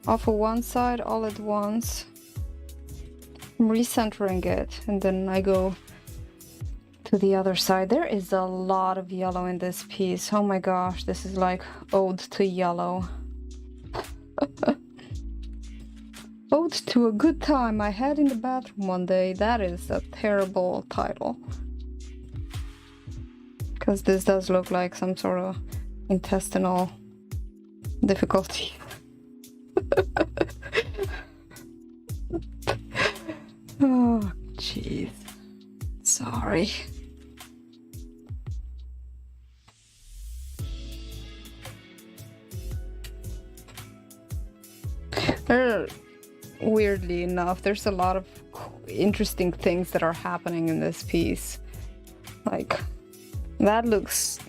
off of one side all at once. I'm recentering it and then I go to the other side. There is a lot of yellow in this piece. Oh my gosh, this is like ode to yellow. Ode to a good time I had in the bathroom one day. That is a terrible title, because this does look like some sort of intestinal difficulty. Oh, jeez. Sorry. Weirdly enough, there's a lot of interesting things that are happening in this piece. Like, that looks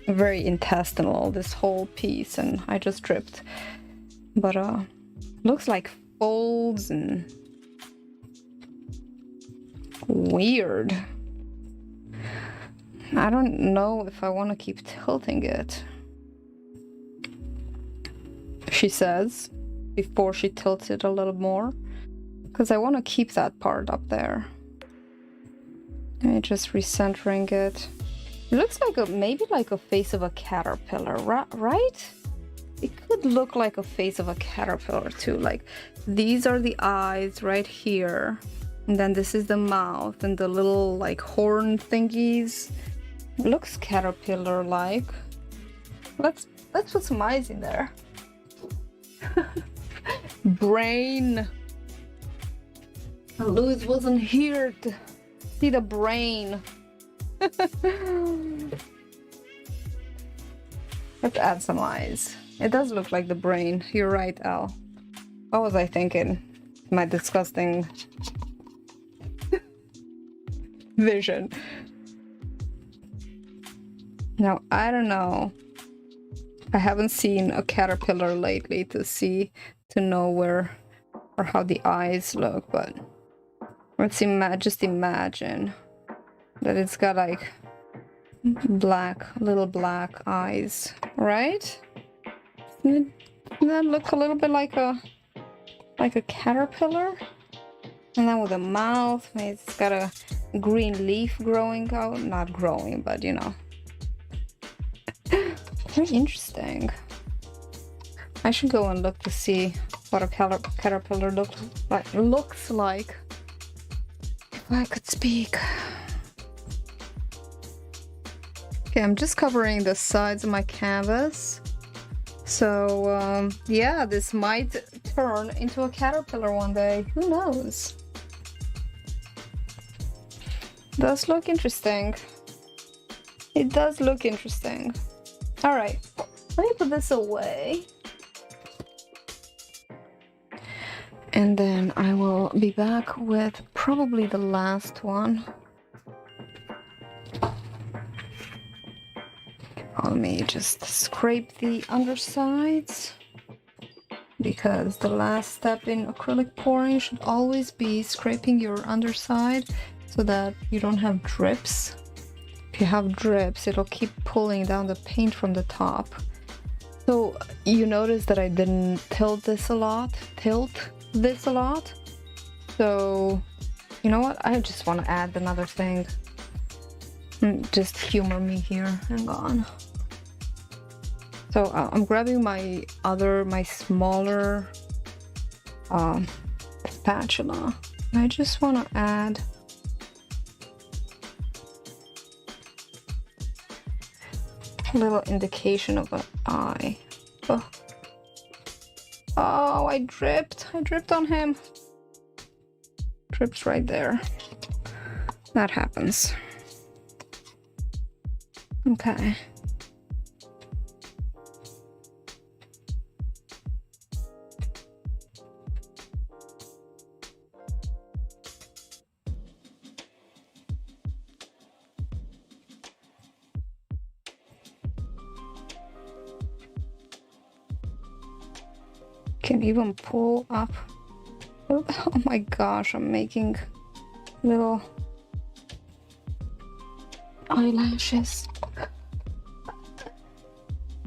very intestinal, this whole piece, and I just dripped. But looks like folds and weird. I don't know if I want to keep tilting it, she says, before she tilts it a little more, because I want to keep that part up there. And just recentering it. It looks like maybe like a face of a caterpillar, right? It could look like a face of a caterpillar too. Like, these are the eyes right here, and then this is the mouth and the little like horn thingies. It looks caterpillar-like. Let's put some eyes in there. Brain. Louis wasn't here to see the brain. Let's add some eyes. It does look like the brain. You're right, Al. What was I thinking? My disgusting vision. Now, I don't know. I haven't seen a caterpillar lately to know where or how the eyes look, but let's just imagine that it's got like little black eyes, right? Doesn't that look a little bit like a caterpillar? And then with a mouth, maybe it's got a green leaf growing out. Not growing, but you know. Very interesting. I should go and look to see what a caterpillar looks like. If I could speak. Okay, I'm just covering the sides of my canvas. So, yeah, this might turn into a caterpillar one day. Who knows? Does look interesting. It does look interesting. All right, let me put this away. And then I will be back with probably the last one. Let me just scrape the undersides, because the last step in acrylic pouring should always be scraping your underside so that you don't have drips. If you have drips, it'll keep pulling down the paint from the top. So you notice that I didn't tilt this a lot. So you know what? I just want to add another thing. Just humor me here. Hang on. So I'm grabbing my smaller spatula. I just want to add a little indication of an eye. Oh, I dripped on him. Drips right there. That happens. Okay. Can even pull up. Oh my gosh, I'm making little eyelashes.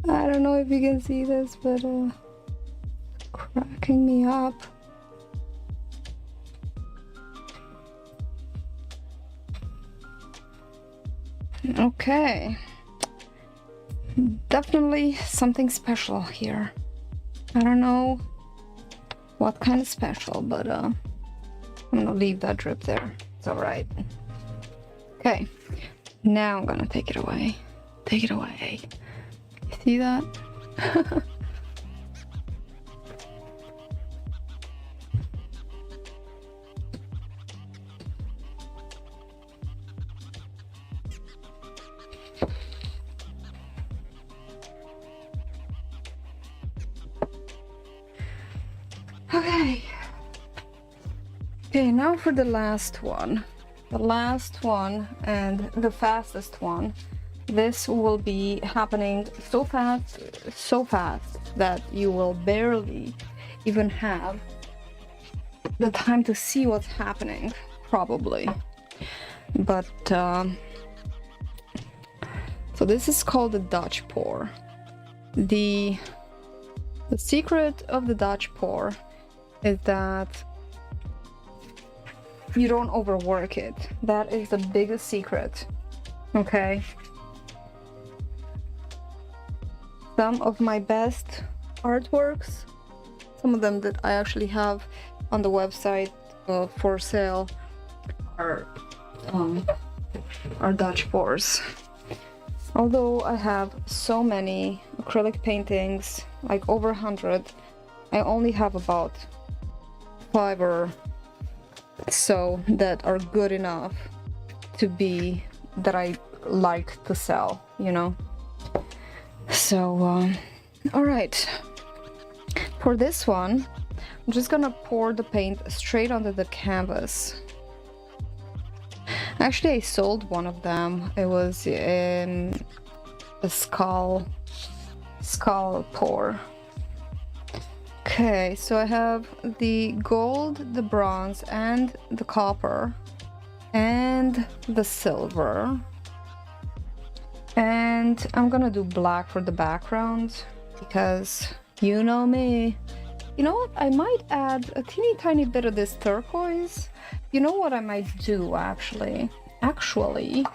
I don't know if you can see this, but cracking me up. Okay. Definitely something special here. I don't know what kind of special, but I'm gonna leave that drip there. It's all right. Okay, now I'm gonna take it away. Take it away. You see that? Okay, now for the last one. The last one and the fastest one. This will be happening so fast that you will barely even have the time to see what's happening, probably. But so this is called the Dutch pour. The secret of the Dutch pour is that you don't overwork it. That is the biggest secret. Okay. Some of my best artworks, some of them that I actually have on the website for sale, are Dutch pours. Although I have so many acrylic paintings, like over 100, I only have about 5 or so that are good enough to be that I like to sell, you know. So all right, for this one I'm just gonna pour the paint straight onto the canvas. Actually, I sold one of them. It was in a skull pour. Okay, so I have the gold, the bronze, and the copper, and the silver. And I'm gonna do black for the background, because you know me. You know what? I might add a teeny tiny bit of this turquoise. You know what I might do, actually? Actually,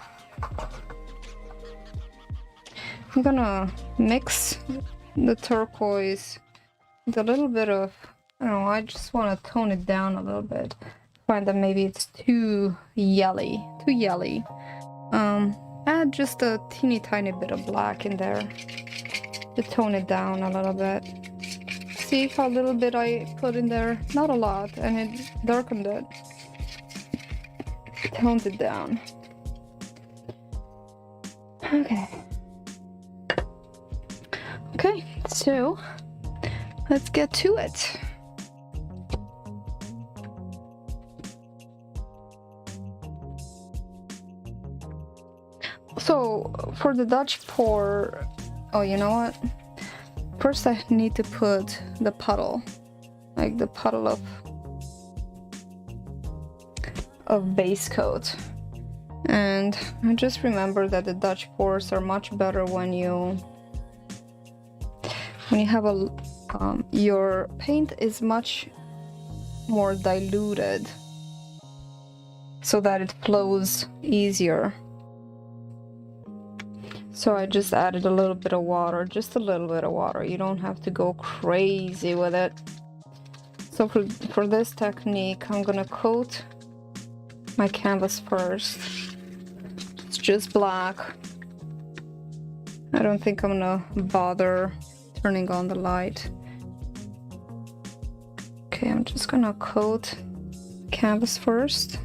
I'm gonna mix the turquoise with a little bit of, I don't know, I just want to tone it down a little bit. Find that maybe it's too yelly. add just a teeny tiny bit of black in there to tone it down a little bit. See how little bit I put in there? Not a lot, and it darkened it. Toned it down. Okay. Okay, so let's get to it. So for the Dutch pour, oh, you know what? First I need to put the puddle, like the puddle of base coat. And I just remember that the Dutch pours are much better when you have a your paint is much more diluted so that it flows easier. So I just added a little bit of water, just a little bit of water. You don't have to go crazy with it. So for this technique, I'm gonna coat my canvas first. It's just black. I don't think I'm gonna bother turning on the light. Okay, I'm just gonna coat canvas first.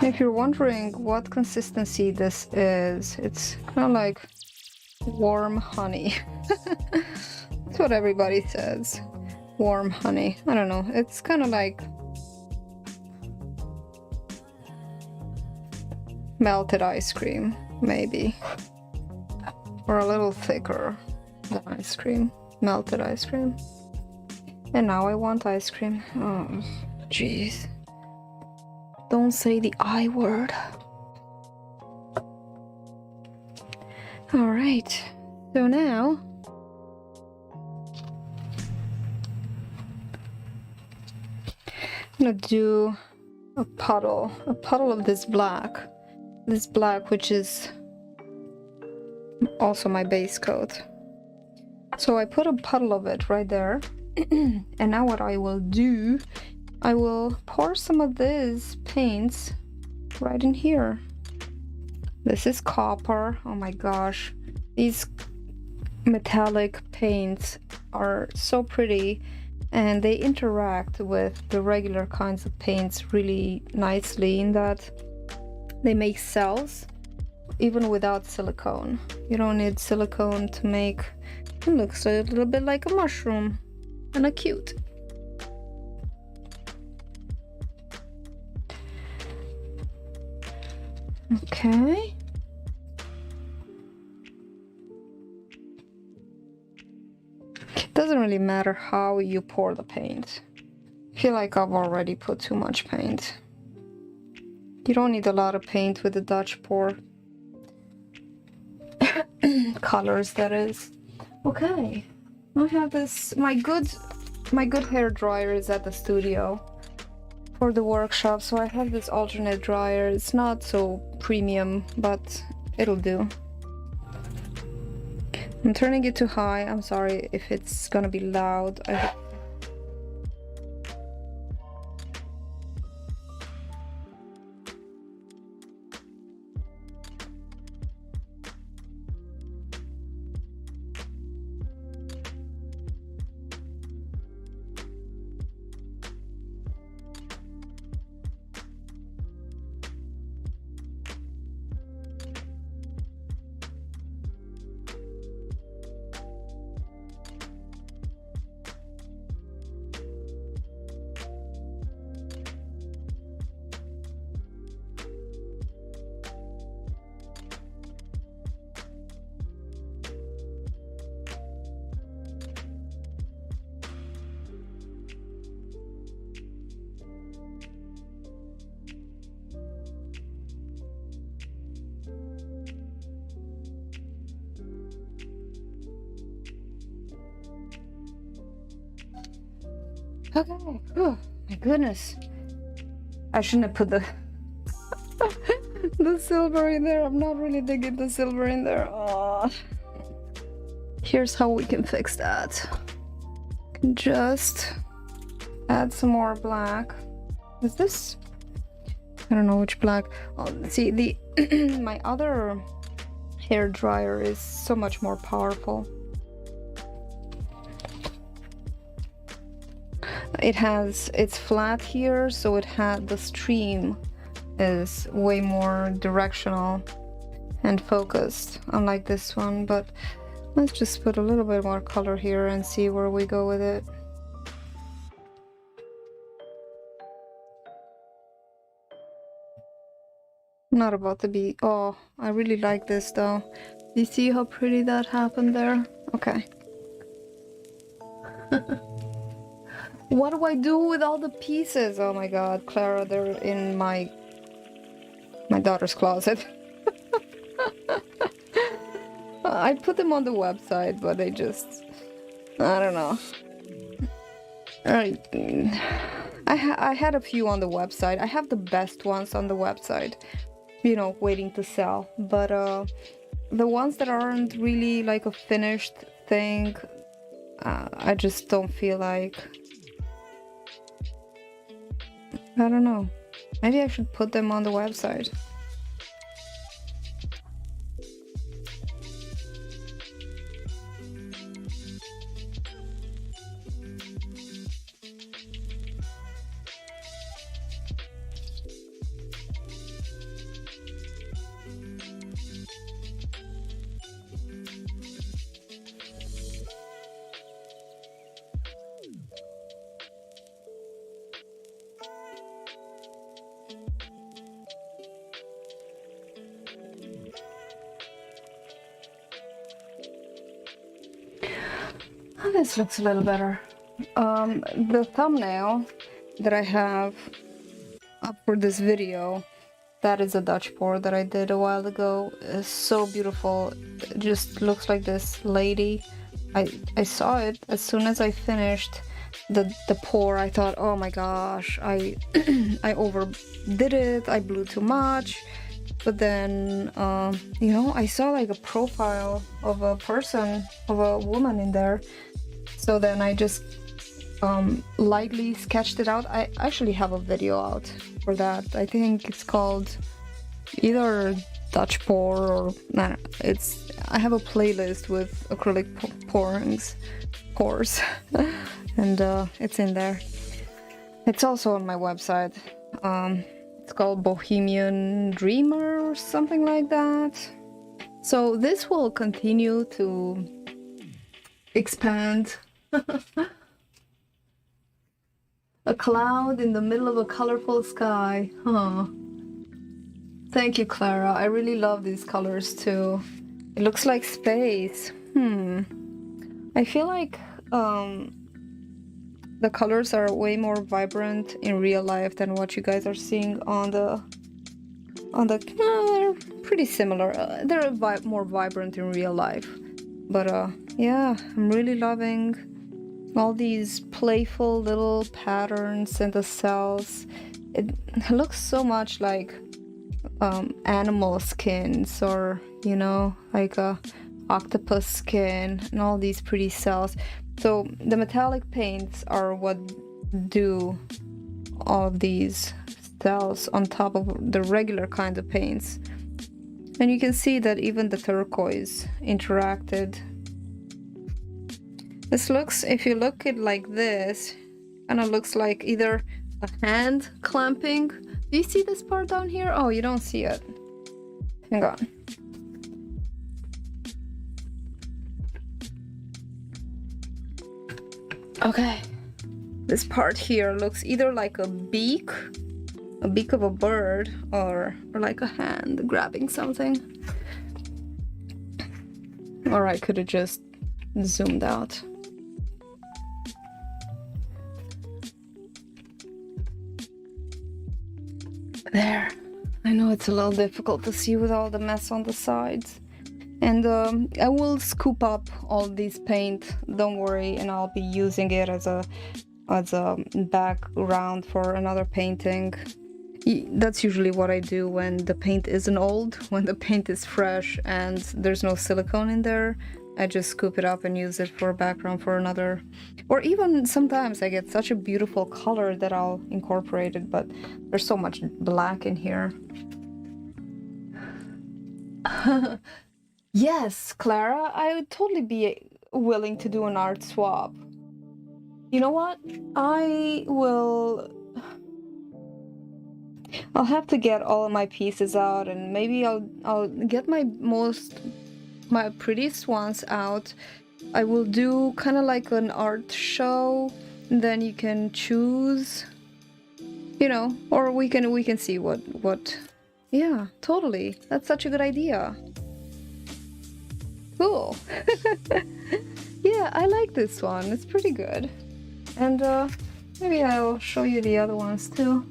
If you're wondering what consistency this is, it's kind of like warm honey. That's what everybody says. Warm honey. I don't know. It's kind of like melted ice cream, maybe. Or a little thicker than ice cream. Melted ice cream. And now I want ice cream. Oh, jeez. Don't say the I word. All right, so now I'm gonna do a puddle of this black, which is also my base coat. So I put a puddle of it right there. And now what I will do, I will pour some of these paints right in here. This is copper. Oh my gosh, these metallic paints are so pretty, and they interact with the regular kinds of paints really nicely in that they make cells even without silicone. You don't need silicone to make it. Looks a little bit like a mushroom and a cute. Okay. It doesn't really matter how you pour the paint. I feel like I've already put too much paint. You don't need a lot of paint with the Dutch pour. Colors, that is. Okay. I have this, my good hair dryer is at the studio for the workshop, so I have this alternate dryer. It's not so premium, but it'll do. I'm turning it to high. I'm sorry if it's gonna be loud. Okay. Oh my goodness. I shouldn't have put the the silver in there. I'm not really digging the silver in there. Oh. Here's how we can fix that. can just add some more black. Is this? I don't know which black. Oh, see, the my other hair dryer is so much more powerful. It's flat here, so it had the stream is way more directional and focused, unlike this one. But let's just put a little bit more color here and see where we go with it. Not about to be. Oh, I really like this though. You see how pretty that happened there? Okay. What do I do with all the pieces? Oh my god, Clara, they're in my daughter's closet. I put them on the website, but they just, I don't know. I had a few on the website. I have the best ones on the website, you know, waiting to sell. But the ones that aren't really like a finished thing, I just don't feel like. I don't know. Maybe I should put them on the website. Oh, this looks a little better. The thumbnail that I have up for this video, that is a Dutch pour that I did a while ago. It's so beautiful. It just looks like this lady. I saw it as soon as I finished the pour. I thought, oh my gosh, I I overdid it. I blew too much. But then, you know, I saw like a profile of a person, of a woman in there. So then I just lightly sketched it out. I actually have a video out for that. I think it's called either Dutch pour or it's. I have a playlist with acrylic pours, and it's in there. It's also on my website. It's called Bohemian Dreamer or something like that. So this will continue to expand. A cloud in the middle of a colorful sky. Huh. Thank you, Clara. I really love these colors too. It looks like space. I feel like the colors are way more vibrant in real life than what you guys are seeing on the they're pretty similar. They're more vibrant in real life. But yeah, I'm really loving all these playful little patterns in the cells. It looks so much like animal skins, or you know, like a octopus skin, and all these pretty cells. So the metallic paints are what do all of these cells on top of the regular kind of paints. And you can see that even the turquoise interacted. This looks, if you look at it like this, kind of looks like either a hand clamping. Do you see this part down here? Oh, you don't see it. Hang on. Okay. This part here looks either like a beak of a bird, or like a hand grabbing something. Or I could have just zoomed out. There. I know it's a little difficult to see with all the mess on the sides. And I will scoop up all these paint, don't worry, and I'll be using it as a background for another painting. That's usually what I do when the paint isn't old, when the paint is fresh and there's no silicone in there. I just scoop it up and use it for a background for another, or even sometimes I get such a beautiful color that I'll incorporate it, but there's so much black in here. Yes, Clara, I would totally be willing to do an art swap. You know what? I'll have to get all of my pieces out, and maybe I'll get my prettiest ones out. I will do kind of like an art show, and then you can choose, you know, or we can see what. Yeah, totally. That's such a good idea. Cool. Yeah, I like this one. It's pretty good. And maybe I'll show you the other ones too.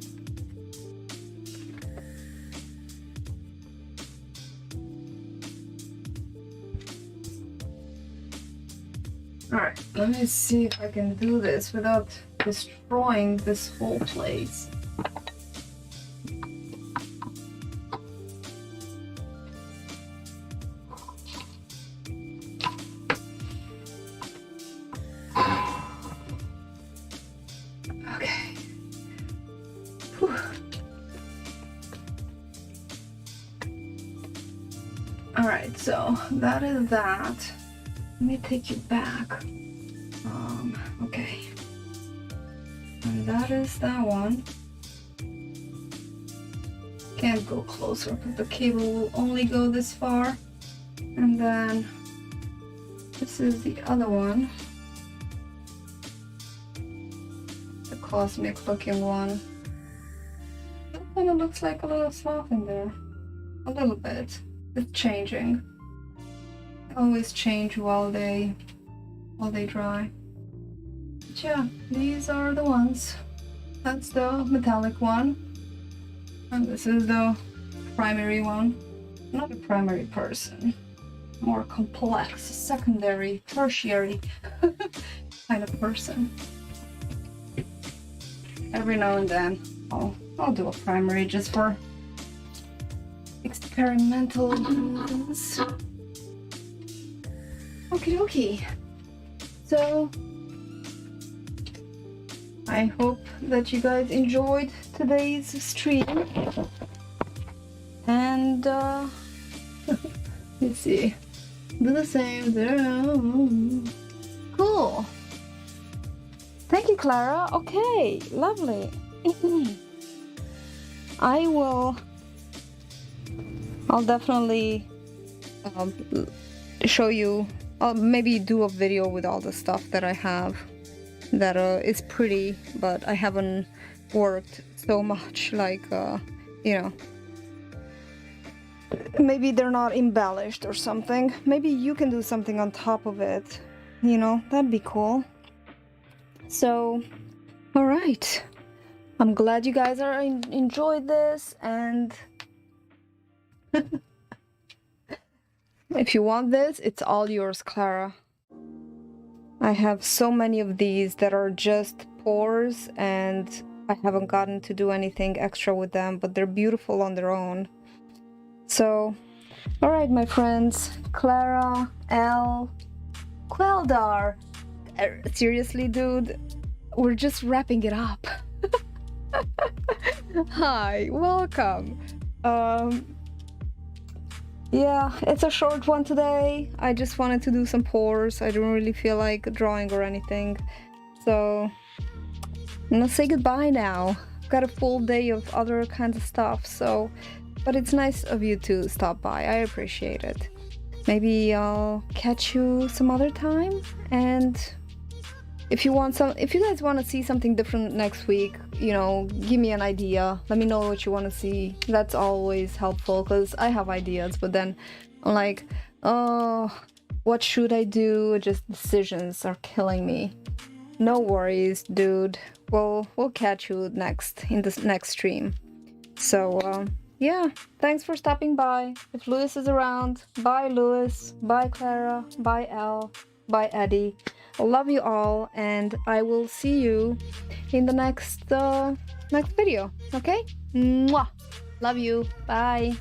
Alright, let me see if I can do this without destroying this whole place. Okay. Whew. Alright, so that is that. Let me take you back. Okay. And that is that one. Can't go closer because the cable will only go this far. And then this is the other one. The cosmic looking one. It kind of looks like a little sloth in there. A little bit. It's changing. Always change while they dry. But yeah, these are the ones. That's the metallic one, and this is the primary one. Not a primary person, more complex, secondary, tertiary kind of person. Every now and then I'll do a primary just for experimental reasons. Okie dokie. So I hope that you guys enjoyed today's stream. And let's see. Do the same. Cool. Thank you, Clara. Okay, lovely. I'll definitely show you. I'll maybe do a video with all the stuff that I have that is pretty, but I haven't worked so much, like you know, maybe they're not embellished or something. Maybe you can do something on top of it, you know, that'd be cool. So all right, I'm glad you guys are enjoyed this, and if you want this, it's all yours, Clara. I have so many of these that are just pours, and I haven't gotten to do anything extra with them, but they're beautiful on their own. So, alright, my friends, Clara, Elle, Queldar. Seriously, dude, we're just wrapping it up. Hi, welcome. Yeah, it's a short one today. I just wanted to do some pours. I don't really feel like drawing or anything. So I'm gonna say goodbye now. I've got a full day of other kinds of stuff, so but it's nice of you to stop by. I appreciate it. Maybe I'll catch you some other time, and if you guys want to see something different next week, you know, give me an idea. Let me know what you want to see. That's always helpful, because I have ideas, but then I'm like, oh, what should I do? Just decisions are killing me. No worries, dude. We'll catch you next in this next stream. So yeah, thanks for stopping by. If Lewis is around, bye Lewis, bye Clara, bye Elle, bye Eddie. I love you all, and I will see you in the next video. Okay? Mwah! Love you. Bye.